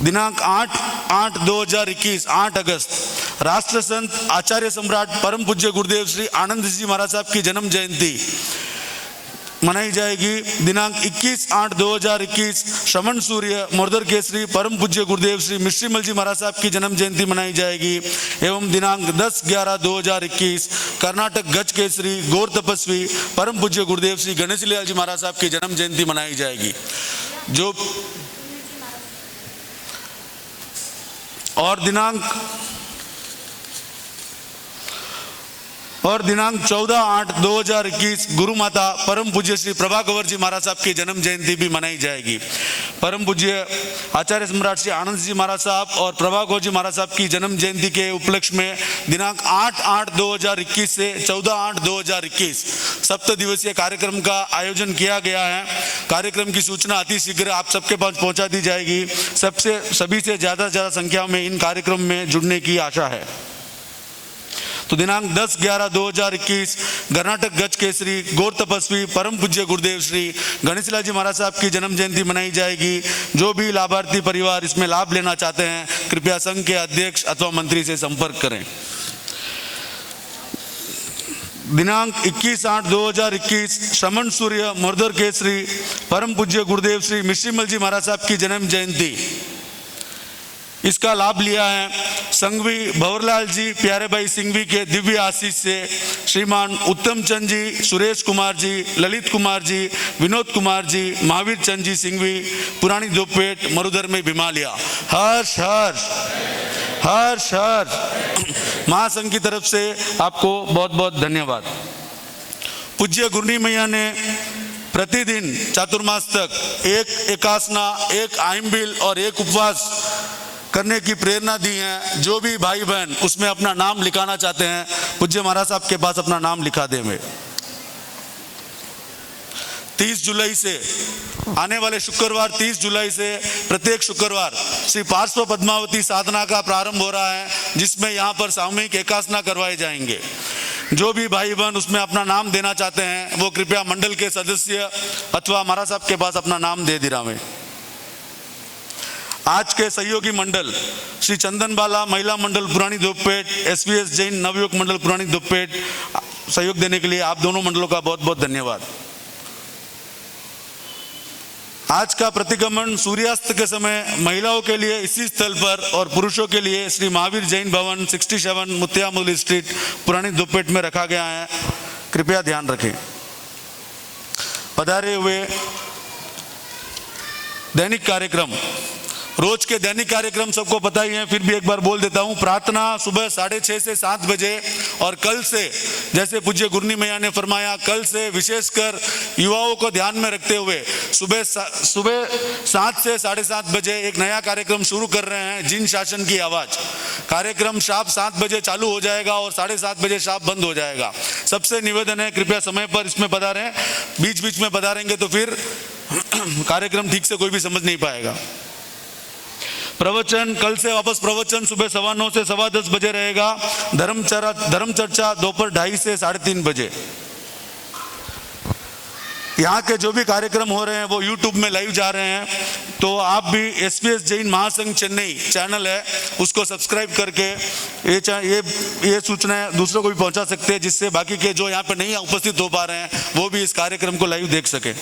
दिनांक 8/8/2021 8 अगस्त राष्ट्र संत आचार्य सम्राट परम पूज्य गुरुदेव श्री आनंद जी महाराज साहब की जन्म जयंती मनाई जाएगी। दिनांक 21/8/2021 श्रवण सूर्य मोरदर केसरी परम पूज्य गुरुदेव श्री मिश्रीमल जी महाराज साहब की जन्म जयंती मनाई जाएगी। एवं दिनांक 10/11/2021 कर्नाटक गज केसरी गौर तपस्वी परम पूज्य गुरुदेव श्री गणेश लाल जी महाराज साहब की जन्म जयंती मनाई जाएगी। जो और दिनांक और दिनांक 14/8/2021 गुरु माता परम पूज्य श्री प्रभा कंवर जी महाराज साहब की जन्म जयंती भी मनाई जाएगी। परम पूज्य आचार्य सम्राट श्री आनंद जी महाराज साहब और प्रभा कंवर जी महाराज साहब की जन्म जयंती के उपलक्ष्य में दिनांक 8/8/2021 से 14/8/2021 सप्त दिवसीय कार्यक्रम का आयोजन किया गया है। कार्यक्रम की सूचना अति शीघ्र आप सबके पास पहुंचा दी जाएगी। सभी से ज़्यादा संख्या में इन कार्यक्रम में जुड़ने की आशा है। तो दिनांक 10/11/2021 कर्नाटक गज केसरी गौर तपस्वी परम पूज्य गुरुदेव श्री गणेशलाल जी महाराज साहब की जन्म जयंती मनाई जाएगी। जो भी लाभार्थी परिवार इसमें लाभ लेना चाहते हैं कृपया संघ के अध्यक्ष अथवा मंत्री से संपर्क करें। दिनांक 21/8/2021 श्रमण सूर्य मोरदर केसरी परम पूज्य गुरुदेव श्री मिश्रीमल जी महाराज साहब की जन्म जयंती, इसका लाभ लिया है संघवी भंवरलाल जी प्यारे भाई सिंघवी के दिव्य आशीष से श्रीमान उत्तम चंद जी, सुरेश कुमार जी, ललित कुमार जी, विनोद कुमार जी, महावीर चंद जी सिंघवी पुरानी दोपेट मरुधर में भिमालिया। हर्ष हर्ष हर्ष हर्ष। महासंघ की तरफ से आपको बहुत बहुत धन्यवाद। पूज्य गुरनी मैया ने प्रतिदिन चातुर्मास तक एक एकासना, एक आइमबिल और एक उपवास करने की प्रेरणा दी है। जो भी भाई बहन उसमें अपना नाम लिखाना चाहते हैं पूज्य महाराज साहब के पास अपना नाम लिखा देंगे। 30 जुलाई से आने वाले शुक्रवार 30 जुलाई से प्रत्येक शुक्रवार श्री पार्श्व पद्मावती साधना का प्रारंभ हो रहा है, जिसमें यहाँ पर सामूहिक एकासना करवाए जाएंगे। जो भी भाई बहन उसमें अपना नाम देना चाहते हैं वो कृपया मंडल के सदस्य अथवा महाराज साहब के पास अपना नाम दे दिलावें। आज के सहयोगी मंडल श्री चंदन बाला महिला मंडल पुरानी दोपेट, SVS जैन नवयुग मंडल पुरानी दोपेट सहयोग देने के लिए आप दोनों मंडलों का बहुत बहुत धन्यवाद। आज का प्रतिगमन सूर्यास्त के समय महिलाओं के लिए इसी स्थल पर और पुरुषों के लिए श्री महावीर जैन भवन 67 मुत्यामुली स्ट्रीट पुरानी दोपेट में रखा गया है, कृपया ध्यान रखें। पधारे हुए दैनिक कार्यक्रम, रोज के दैनिक कार्यक्रम सबको पता ही है, फिर भी एक बार बोल देता हूँ। प्रार्थना सुबह 6:30 से 7 बजे और कल से जैसे पूज्य गुरनी मैया ने फरमाया कल से विशेषकर युवाओं को ध्यान में रखते हुए सुबह 7 से 7:30 बजे एक नया कार्यक्रम शुरू कर रहे हैं, जिन शासन की आवाज़। कार्यक्रम शार्प 7 बजे चालू हो जाएगा और 7:30 बजे शार्प बंद हो जाएगा। सबसे निवेदन है कृपया समय पर इसमें पधारें, बीच बीच में पधारेंगे तो फिर कार्यक्रम ठीक से कोई भी समझ नहीं पाएगा। प्रवचन कल से वापस प्रवचन सुबह 9:15 से 10:15 बजे रहेगा। धर्म चर्चा दोपहर 2:30 से 3:30 बजे। यहाँ के जो भी कार्यक्रम हो रहे हैं वो YouTube में लाइव जा रहे हैं, तो आप भी SVS जैन महासंघ चेन्नई चैनल है उसको सब्सक्राइब करके ये सूचनाएं दूसरों को भी पहुंचा सकते हैं, जिससे बाकी के जो यहाँ पे नहीं उपस्थित हो पा रहे हैं वो भी इस कार्यक्रम को लाइव देख सके।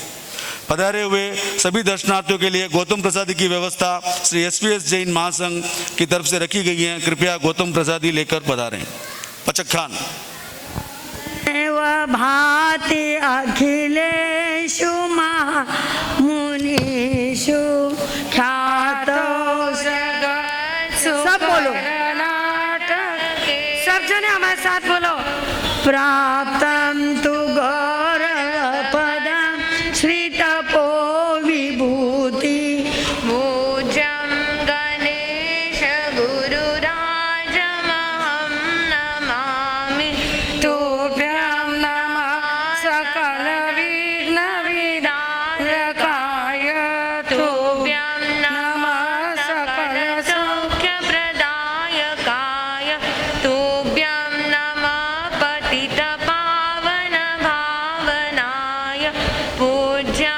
पधारे हुए सभी दर्शनार्थियों के लिए गौतम प्रसादी की व्यवस्था श्री SVS जैन महासंघ की तरफ से रखी गई है, कृपया गौतम प्रसादी लेकर पधारें। पचक खान। भाति अखिलेषु मुनीषु ख्यातो सब बोलो, सब जने हमारे साथ बोलो। प्राप्तम तु गौरवपदं श्री तपो विभूति पूज्यं गणेश गुरुराजमहं नमामि। तुभ्यं नमः सकल विघ्न विनाशकाय, तुभ्यं नमः सकल सौख्यप्रदायकाय, तुभ्यं नमः पतित पावन भावनाय, पूज्यं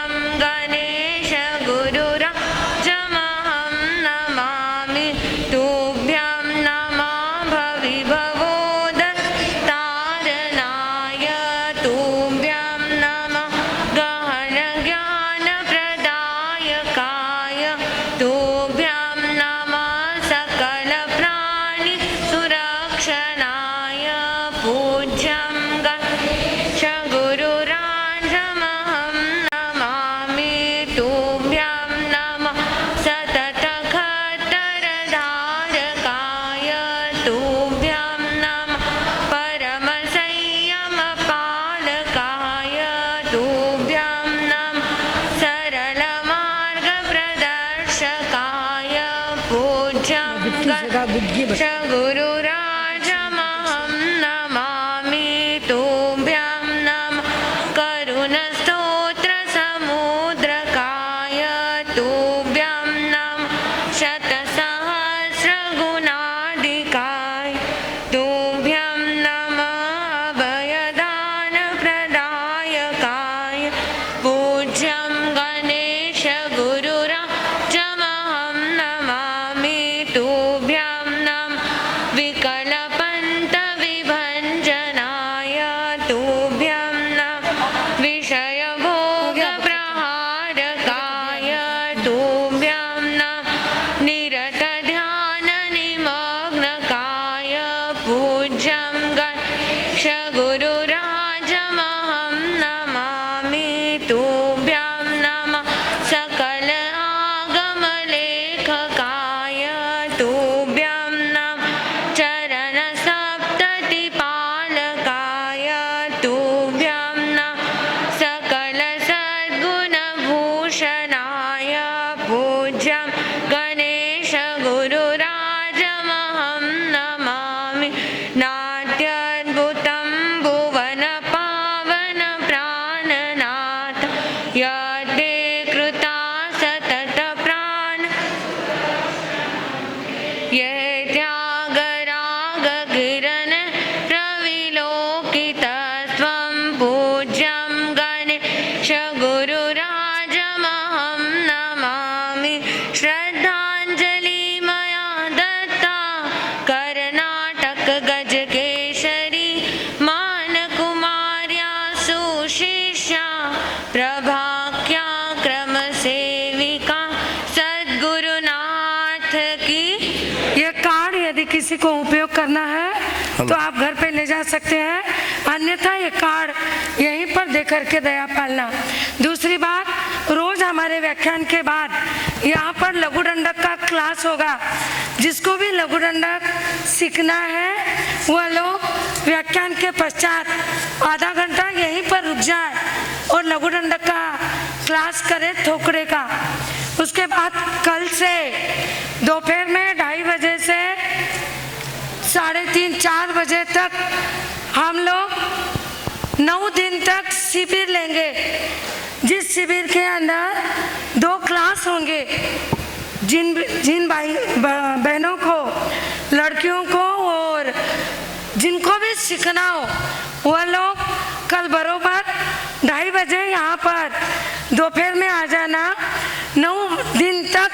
पूज्यं गणेश गुरुराजमहं नमामि तुभ्यं नमः विकलपन्तविभञ्जनाय तुभ्यं नमः विषयभोगप्रहारकाय तुभ्यं नमः निरतध्याननिमग्नकाय पूज्यं गणेश गुरुराजमहं नमामि तुभ्यं नमः सकल आगमलेखकाय तुभ्यं नमः चरणसप्ततिपालकाय तुभ्यं नमः सकल सद्गुणभूषणाय पूज्यं गणेश गुरुराजमहं नमामि नाट्याद्भुतं भुवन पावन प्राणनाथ यते कृता सतत प्राण ये त्यागराग किरण प्रविलोकितस्त्वं पूज्यं गणेश गुरुराजमहं नमामि श्रद्धाञ्जलि मया दत्ता कर्नाटक गजकेशरी मानकुमार्या सुशिष्या प्रभाख्या क्रमसेविका सद्गुरुनाथ की। ये कार्ड यदि किसी को उपयोग करना है तो आप घर पे ले जा सकते हैं, अन्यथा ये कार्ड यहीं पर दे करके दया पालना। दूसरी बात, रोज हमारे व्याख्यान के बाद यहाँ पर लघु डंडक का क्लास होगा। जिसको भी लघु डंडक सीखना है वह लोग व्याख्यान के पश्चात आधा घंटा यहीं पर रुक जाए और लघु डंडक का क्लास करे थोकड़े का। उसके बाद कल से दोपहर में 2:30 बजे से 3:30-4 बजे तक हम लोग 9 दिन तक शिविर लेंगे, जिस शिविर के अंदर 2 क्लास होंगे। जिन भाई बहनों को, लड़कियों को और जिनको भी सीखना हो वह लोग कल बरोबर 2:30 बजे यहाँ पर दोपहर में आ जाना। 9 दिन तक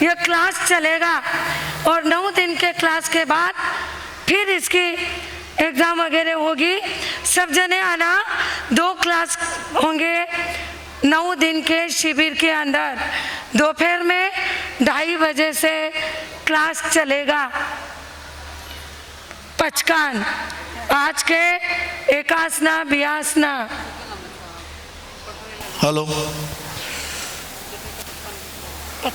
यह क्लास चलेगा और 9 दिन के क्लास के बाद फिर इसकी एग्ज़ाम वगैरह होगी। सब जने आना। 2 क्लास होंगे 9 दिन के शिविर के अंदर। दोपहर में 2:30 बजे से क्लास चलेगा। पचकान आज के एकासना बियासना। हेलो।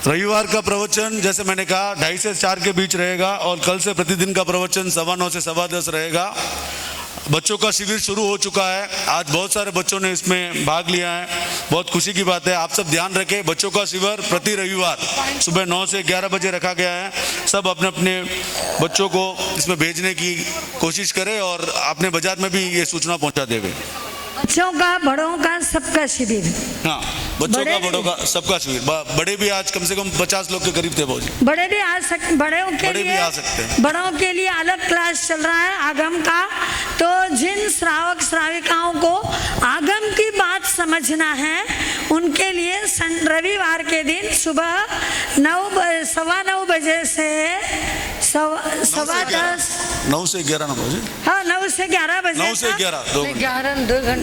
रविवार का प्रवचन जैसे मैंने कहा 2:30 से 4 के बीच रहेगा और कल से प्रतिदिन का प्रवचन 9:15 से 10:15 रहेगा। बच्चों का शिविर शुरू हो चुका है। आज बहुत सारे बच्चों ने इसमें भाग लिया है, बहुत खुशी की बात है। आप सब ध्यान रखें, बच्चों का शिविर प्रति रविवार सुबह 9 से 11 बजे रखा गया है। सब अपने अपने बच्चों को इसमें भेजने की कोशिश करें और अपने बाजार में भी ये सूचना पहुंचा देवे। बच्चों का, बड़ों का, सबका शिविर। हाँ, बच्चों का, बड़ों का, सबका शिविर। बड़े भी आज कम से कम 50 लोग के करीब थे भाजी। बड़े भी आ सकते, बड़ों के बड़े लिए भी आ सकते हैं। बड़ों के लिए अलग क्लास चल रहा है आगम का। तो जिन श्रावक श्राविकाओं को आगम की बात समझना है उनके लिए रविवार के दिन सुबह 9:15 बजे से 9:10 9 से 11 बजे। हाँ, 9 से 11 बजे। 9 से 11 2 घंटे।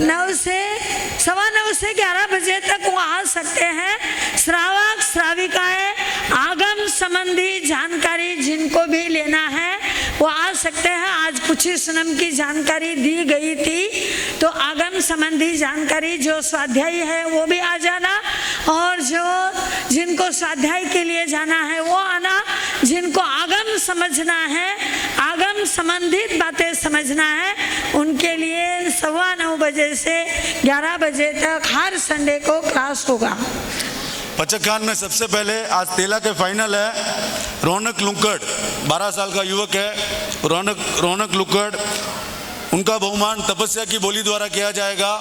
9 से 9:15 से 11 बजे तक वो आ सकते हैं। श्रावक श्राविकाएं आगम संबंधी जानकारी जिनको भी लेना है वो आ सकते हैं। आज पुछीस्नम की जानकारी दी गई थी, तो आगम संबंधी जानकारी जो स्वाध्यायी है वो भी आ जाना, और जिनको स्वाध्याय के लिए जाना है वो आना। जिनको आगम समझना है, आगम संबंधित बातें समझना है, उनके लिए 9:15 बजे से 11 बजे तक हर संडे को क्लास होगा। पचकान में सबसे पहले आज तेला के फाइनल है। रौनक लुक्कड़ 12 साल का युवक है। रौनक लुक्कड़, उनका बहुमान तपस्या की बोली द्वारा किया जाएगा।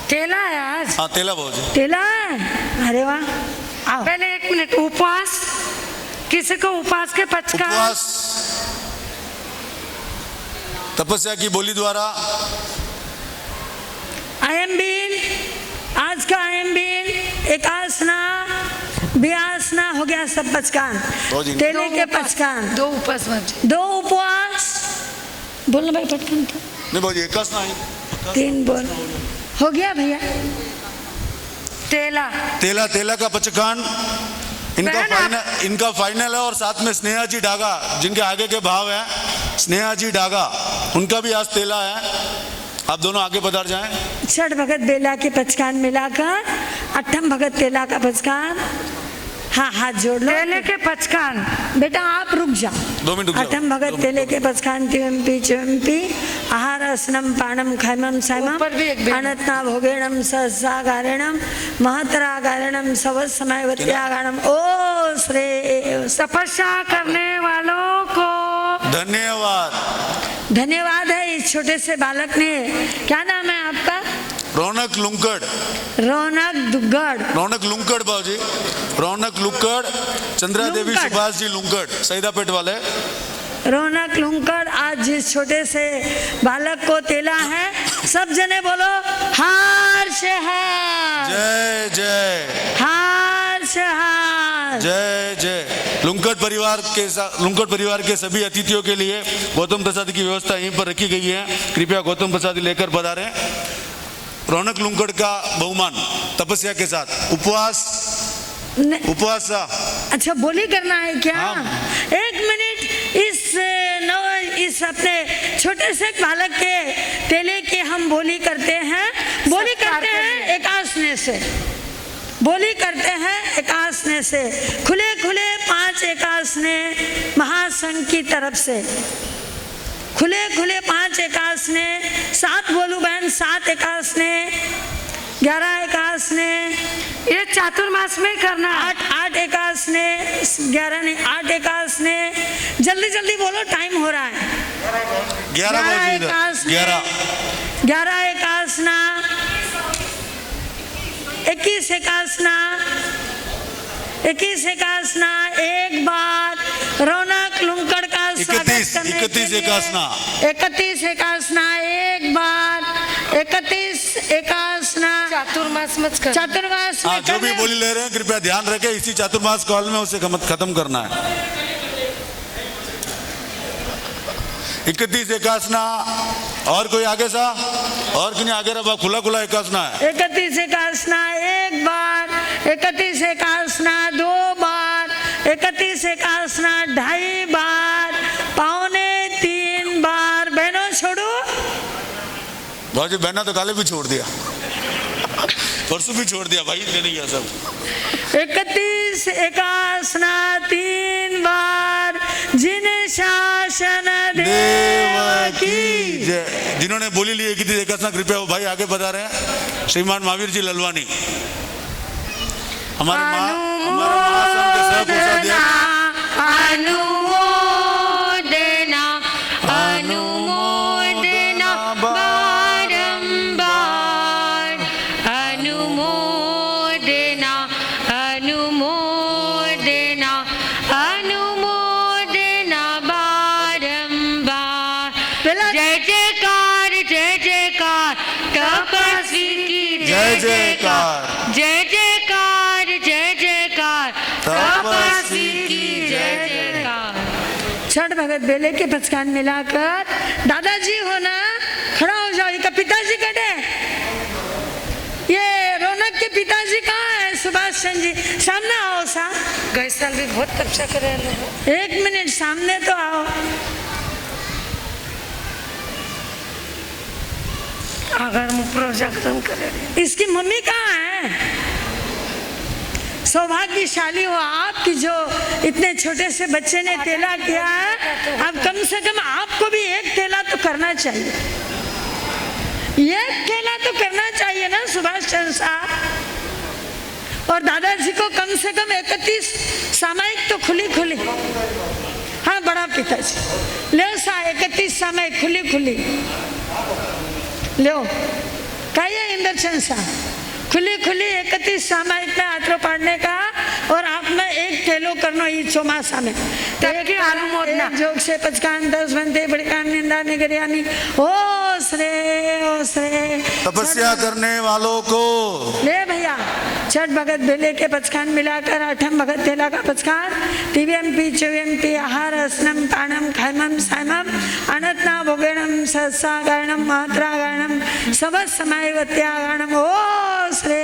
तेला है आज। हाँ, तेला भाजी। तेला है, अरे वाह। आओ। पहले 1 मिनट, उपवास किसी को उपवास के पचका। उपवास तपस्या की बोली द्वारा। आई एम बीन हैं सब पचकान, दो दिन। तेले के पचकान, 2 उपवास म्हणजे 2 उपवास, बोल ना भाई पटकन तो, नहीं भाजी एकच नाही 3 बोल, हो गया भैया। तेला तेला का पचकान इनका बहन, फाइनल, इनका फाइनल है। और साथ में स्नेहा जी डागा जिनके आगे के भाव है, स्नेहा जी डागा उनका भी आज तेला है। आप दोनों आगे पधार जाएं। छठ भगत बेला के पचकान मिलाकर 8 भगत तेला का पचकान, हाँ हाथ जोड़ लो। तेले के पचकान, बेटा आप रुक जाओ, 2 मिनट रुक जाओ। 8 भगत तेले के पचकान तिवम्पी चिवम्पी आहार असनम पाणम खैमम सैमम ऊपर भी एक बेल। अनतना भोगेणम सहसा गारणम महतरा गारणम सवत समय वत्यागाणम ओ श्रे तपस्या करने वालों को धन्यवाद। धन्यवाद है इस छोटे से बालक ने। क्या नाम है आपका? रौनक लुंकड़, रौनक दुग्गड़, रौनक लुंकड़ बाबूजी, रौनक लुंकड़, चंद्रा देवी लुंकड़। सुभाष जी लुंकड़, सैदापेट वाले। रौनक लुंकड़ आज जिस छोटे से बालक को तेला है, सब जने बोलो हर्ष है, जय जय हर्ष है। जय जय। लुंकड़ परिवार के सभी अतिथियों के लिए गौतम प्रसाद की व्यवस्था यहीं पर रखी गई है। कृपया गौतम प्रसाद लेकर पधारें। रौनक लुंकड़ का बहुमान तपस्या के साथ उपवास सा। अच्छा बोली करना है क्या? हाँ। 1 मिनट इस अपने छोटे से बालक के तेले की हम बोली करते हैं, बोली करते हैं एकासने से, बोली करते हैं एकासने से, खुले खुले 5 एकासने महासंघ की तरफ से, खुले खुले 5 एकासने, 7 बोलू बहन, 7 एकासने, 11 एकासने, ये चातुर्मास में करना है। 8 एकासने, 11 नहीं 8 एकासने, जल्दी जल्दी बोलो टाइम हो रहा है। 11 एकासने, 11 एकासना, 21 एकासना, 21 एकासना, एक बार रौनक लुंकड़ का स्वागत करने के लिए 31 एकासना, 31 एकासना, एक बार 31 एकासना चातुर्मास मत कर। चातुर्मास में जो भी करने- बोली ले रहे हैं कृपया ध्यान रखें, इसी चातुर्मास काल में उसे खत्म करना है। 31 एकासना, और कोई आगे सा, और कि नहीं आगे रहा, खुला खुला एकासना है। 31 एकासना एक बार, 31 एकासना 2 बार, 31 एकासना 2.5 बार, 2.25 बार। बहनों छोड़ो, भाजी बहना तो काले भी छोड़ दिया, परसों भी छोड़ दिया भाई, ले नहीं गया सब। 31 एकासना 3 बार, जिन शासन देव की जय। जिन्होंने बोली ली 31 एकासना कृपया वो भाई आगे बता रहे हैं। श्रीमान महावीर जी ललवानी, हमारे महासंघ के सह कोषाध्यक्ष। अनुमोदना अनुमोदना बारंबार, अनुमोदना अनुमोदना अनुमोदना बारंबार। जय जयकार तपस्वी की जय जयकार, जय जयकार तपस्वी की जय जयकार। छठ भगत बेले के पचकान मिलाकर, दादाजी हो ना, खड़ा हो जाओ। इनका पिताजी कटे, ये रौनक के पिताजी कहाँ है? सुभाष चंद्र जी सामने आओ सा। गए साल भी बहुत तपस्या करे हैं लोग। 1 मिनट सामने तो आओ। अगर प्रोजेक्शन करे, इसकी मम्मी कहाँ है? सौभाग्यशाली हो आप कि जो इतने छोटे से बच्चे ने तेला किया है। अब कम से कम आपको भी एक तेला तो करना चाहिए, एक तेला तो करना चाहिए ना सुभाष चंद्र साहब। और दादाजी को कम से कम 31 सामायिक तो खुली खुली, हाँ बड़ा पिताजी ले सा 31 सामायिक खुली खुली लो। कहिए इंद्रचंद साहब, खुली खुली 31 सामायिक में आत्रो पाड़ने का, और आप में एक थैलो करना ये चौमासा में। तबकी अनुमोदना। एक जोग से पचकान 10 बनते बड़ी कान निंदा निगरियानी ओ श्रे तपस्या करने वालों को ले भैया छठ भगत बेले के पचखान मिलाकर आठम भगत तेला का पचखान तिव्यम्पी चौयम्पी आहार असनम पाणम खैमम सायमम अनतना भोगेणम सहसा गायणम मात्रा गायणम सबस समायवत्या गायणम ओ श्रे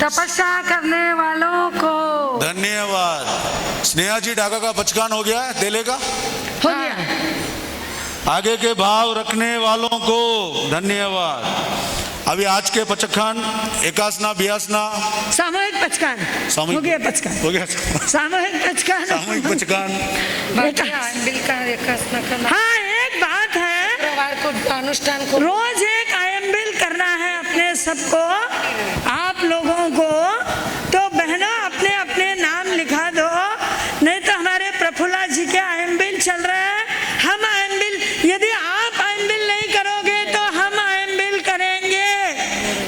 तपस्या करने वालों को धन्यवाद। स्नेहा जी, ढाका का पचकान हो गया है, तेले का हो गया। आगे के भाव रखने वालों को धन्यवाद। अभी आज के पचखान एकासना बियासना सामूहिक पचकान हो गया। पचकान हो गया। सामूहिक पचकान सामूहिक पचकान। बाकी आयम्बिल का एकासना करना। हाँ, एक बात है, शुक्रवार को अनुष्ठान को रोज एक आयम्बिल करना है अपने सबको, आप लोगों को। तो बहनों अपने अपने नाम लिखा दो, नहीं तो हमारे प्रफुल्ला जी के आयम्बिल चल रहे हैं, हम आयम्बिल, यदि आप आयम्बिल नहीं करोगे तो हम आयम्बिल करेंगे।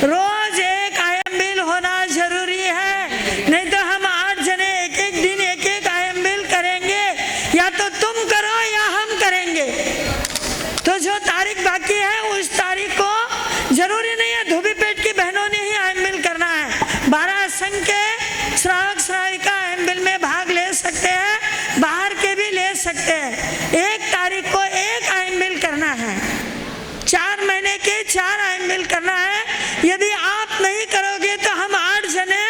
रोज एक आयम्बिल होना जरूरी है, नहीं तो हम 8 जने एक एक दिन एक एक आयम्बिल करेंगे, या तो तुम करो या हम करेंगे। तो जो तारीख बाकी है उस तारीख को, जरूरी नहीं है धोबी पेट की बहनों ने ही आयम्बिल करना है, 12 संघ के श्रावक श्राविका आयम्बिल में भाग ले सकते हैं, बाहर के भी ले सकते हैं। 1 तारीख को 1 आयम्बिल करना है, 4 महीने के 4 आयम्बिल करना है। यदि आप नहीं करोगे तो हम 8 जने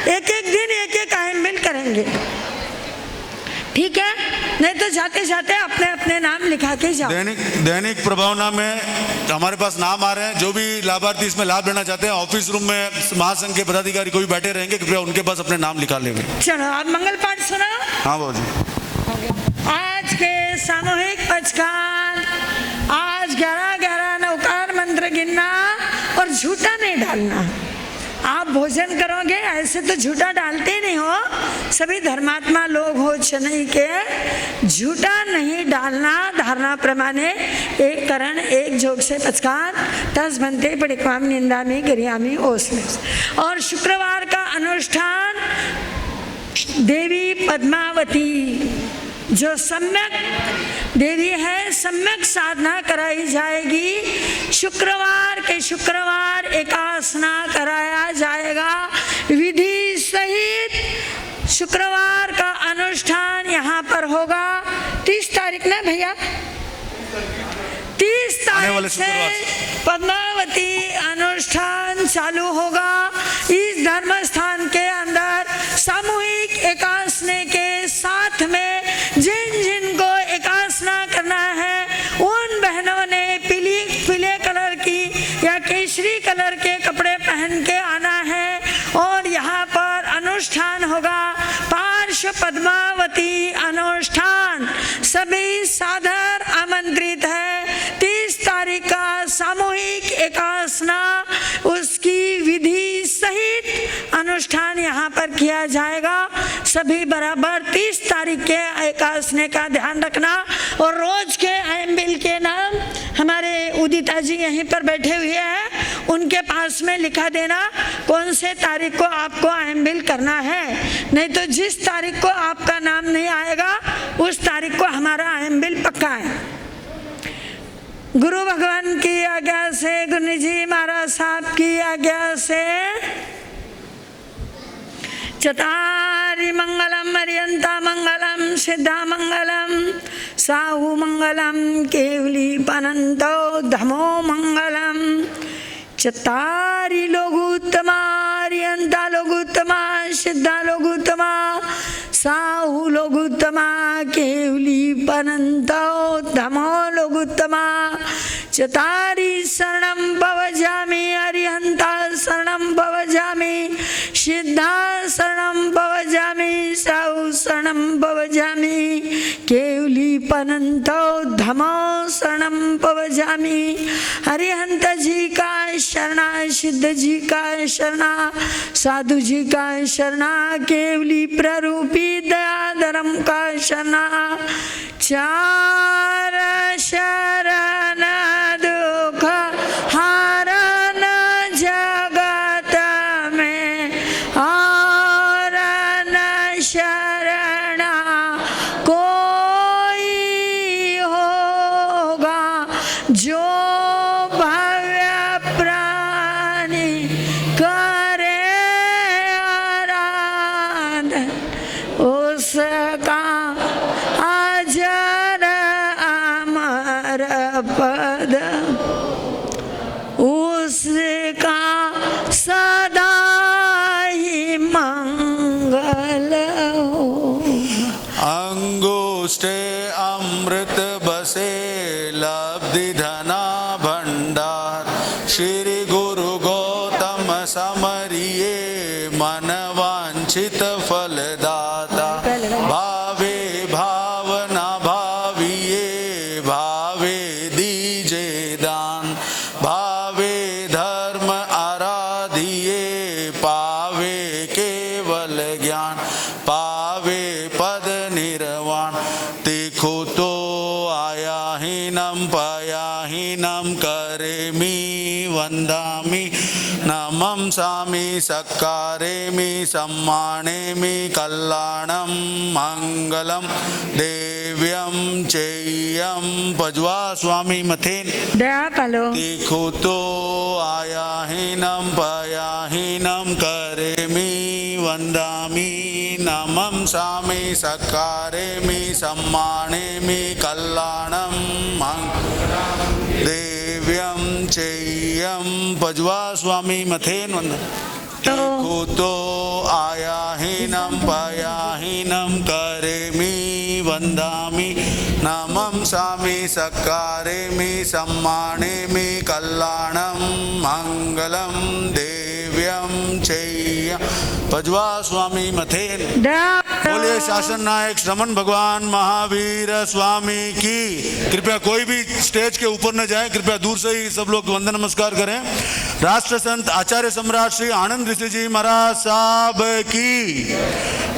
एक एक दिन एक एक आयम्बिल करेंगे, ठीक है? नहीं तो जाते जाते अपने अपने नाम लिखा के जाओ। दैनिक प्रभावना में हमारे पास नाम आ रहे हैं, जो भी लाभार्थी इसमें लाभ लेना चाहते हैं, ऑफिस रूम में महासंघ के पदाधिकारी कोई बैठे रहेंगे, कृपया उनके पास अपने नाम लिखा लेंगे। चलो आप मंगल पाठ सुना। हाँ बाबूजी। आज के सामूहिक पचकान, आज 11-11 नौकार मंत्र गिनना और झूठा नहीं डालना। आप भोजन करोगे ऐसे तो झूठा डालते नहीं हो, सभी धर्मात्मा लोग हो चेन्नई के, झूठा नहीं डालना। धारणा प्रमाणे एक करण एक जोग से पचकान 10 बनते पड़िक्वाम निंदामी गिरियामी ओसमे। और शुक्रवार का अनुष्ठान देवी पद्मावती जो सम्यक देवी है, सम्यक साधना कराई जाएगी। शुक्रवार के शुक्रवार एकासना कराया जाएगा विधि सहित। शुक्रवार का अनुष्ठान यहाँ पर होगा 30 तारीख ना भैया, 30 तारीख से पद्मावती अनुष्ठान चालू होगा। इस धर्म स्थान के अंदर सामूहिक एकासने के साथ में जिन को एकासना करना है, उन बहनों ने पीले कलर की या केसरी कलर के कपड़े पहन के आना है। और यहाँ पर अनुष्ठान होगा पार्श्व पद्मावती अनुष्ठान, सभी सादर आमंत्रित है। 30 तारीख का सामूहिक एकासना, उसकी विधि सहित अनुष्ठान यहाँ पर किया जाएगा। सभी बराबर 30 तारीख के एकासने का ध्यान रखना। और रोज के आयम्बिल के नाम हमारे उदिता जी यहीं पर बैठे हुए हैं, उनके पास में लिखा देना कौन से तारीख को आपको आयम्बिल करना है। नहीं तो जिस तारीख को आपका नाम नहीं आएगा उस तारीख को हमारा आयम्बिल पक्का है। गुरु भगवान की आज्ञा से, गुरु जी महाराज साहब की आज्ञा से, चतारि मंगलम अर्यंता मंगलम सिद्धा मंगलम साहु मंगलम केवली पनंतो धमो मंगलम। चतारि लोगुत्तमा अर्यंता लोगुत्तमा सिद्धा लोगुत्तमा साहु लोगुत्तमा केवली पनंतो धमो लोगुत्तमा। चतारि शरणं भवजामि अर्यंता शरणं भवजामि सिद्धा शरणं भवजामि साहु शरणं भवजामि केवली पनंतो धमो शरणं भवजामि। हरिहंत जी का शरणा, सिद्ध जी का शरणा, साधु जी का शरणा, केवली प्ररूपी दयाधरम का शरणा। 4 शरण दुख हरण जगत में और न शरण कोई होगा। जो भव्य प्राणी करे आराधन उसका अजर अमर पद उसका सदा ही मंगल हो। अंगुष्ठे अमृत बसे लब्धि धना भंडार श्री गुरु गौतम समरिये मन वांछित फलदाता भावे भावना भाविये भावे दीजे दान भावे धर्म आराधिये पावे केवल ज्ञान पावे पद निर्वाण तीखो तो आया हीनम पया हीनम करेमि वंदामि नमं सामि सक्कारेमि सम्मानेमि कल्याणं मंगलम देव्यं चेयं भजवा स्वामी मथेन दया पालो तीखो तो आया हीनम पया हीनम करेमि वंदामि नमं सामि सक्कारेमि सम्मानेमि कल्याणं मंगलम देव्यं चेयं भजवा स्वामी मथेन वंदन तीखो तो आया हीनम पया हीनम करेमि वंदामि नमं सामि सक्कारेमि सम्मानेमि कल्याणं मंगलम देव्यं चेयं भजवा स्वामी मथेन। दया बोलिए शासन नायक श्रमण भगवान महावीर स्वामी की। कृपया कोई भी स्टेज के ऊपर न जाए, कृपया दूर से ही सब लोग वंदन नमस्कार करें। राष्ट्र संत आचार्य सम्राट श्री आनंद ऋषि जी महाराज साहब की।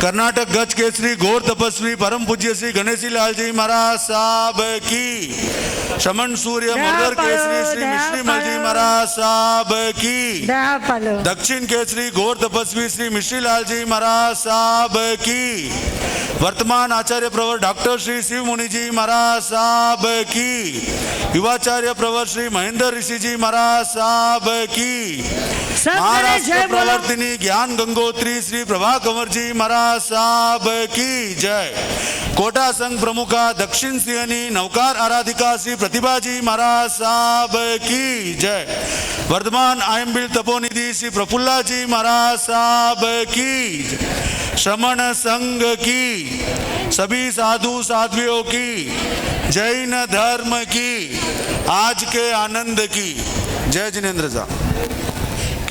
कर्नाटक गज के श्री घोर तपस्वी परम पूज्य श्री गणेशी लाल जी महाराज साहब की। शमन सूर्य मर्दर के श्री मिश्री मल जी महाराज साहब की। दया पालो दक्षिण के श्री घोर तपस्वी श्री मिश्री लाल जी महाराज साहब की। वर्तमान आचार्य प्रवर डॉक्टर श्री शिव मुनि जी महाराज साहब की। युवाचार्य प्रवर श्री महेंद्र ऋषि जी महाराज साहब की। महाराष्ट्र प्रवर्तिनी ज्ञान गंगोत्री श्री प्रभा कंवर जी महाराज साहब की जय। कोटा संघ प्रमुखा दक्षिण सिंहनी नौकार आराधिका श्री प्रतिभा जी महाराज साहब की जय। वर्धमान आयम्बिल तपोनिधि श्री प्रफुल्ला जी महाराज साहब की जय। श्रमण संघ की, सभी साधु साध्वियों की, जैन धर्म की, आज के आनंद की जय। जिनेंद्र साहब।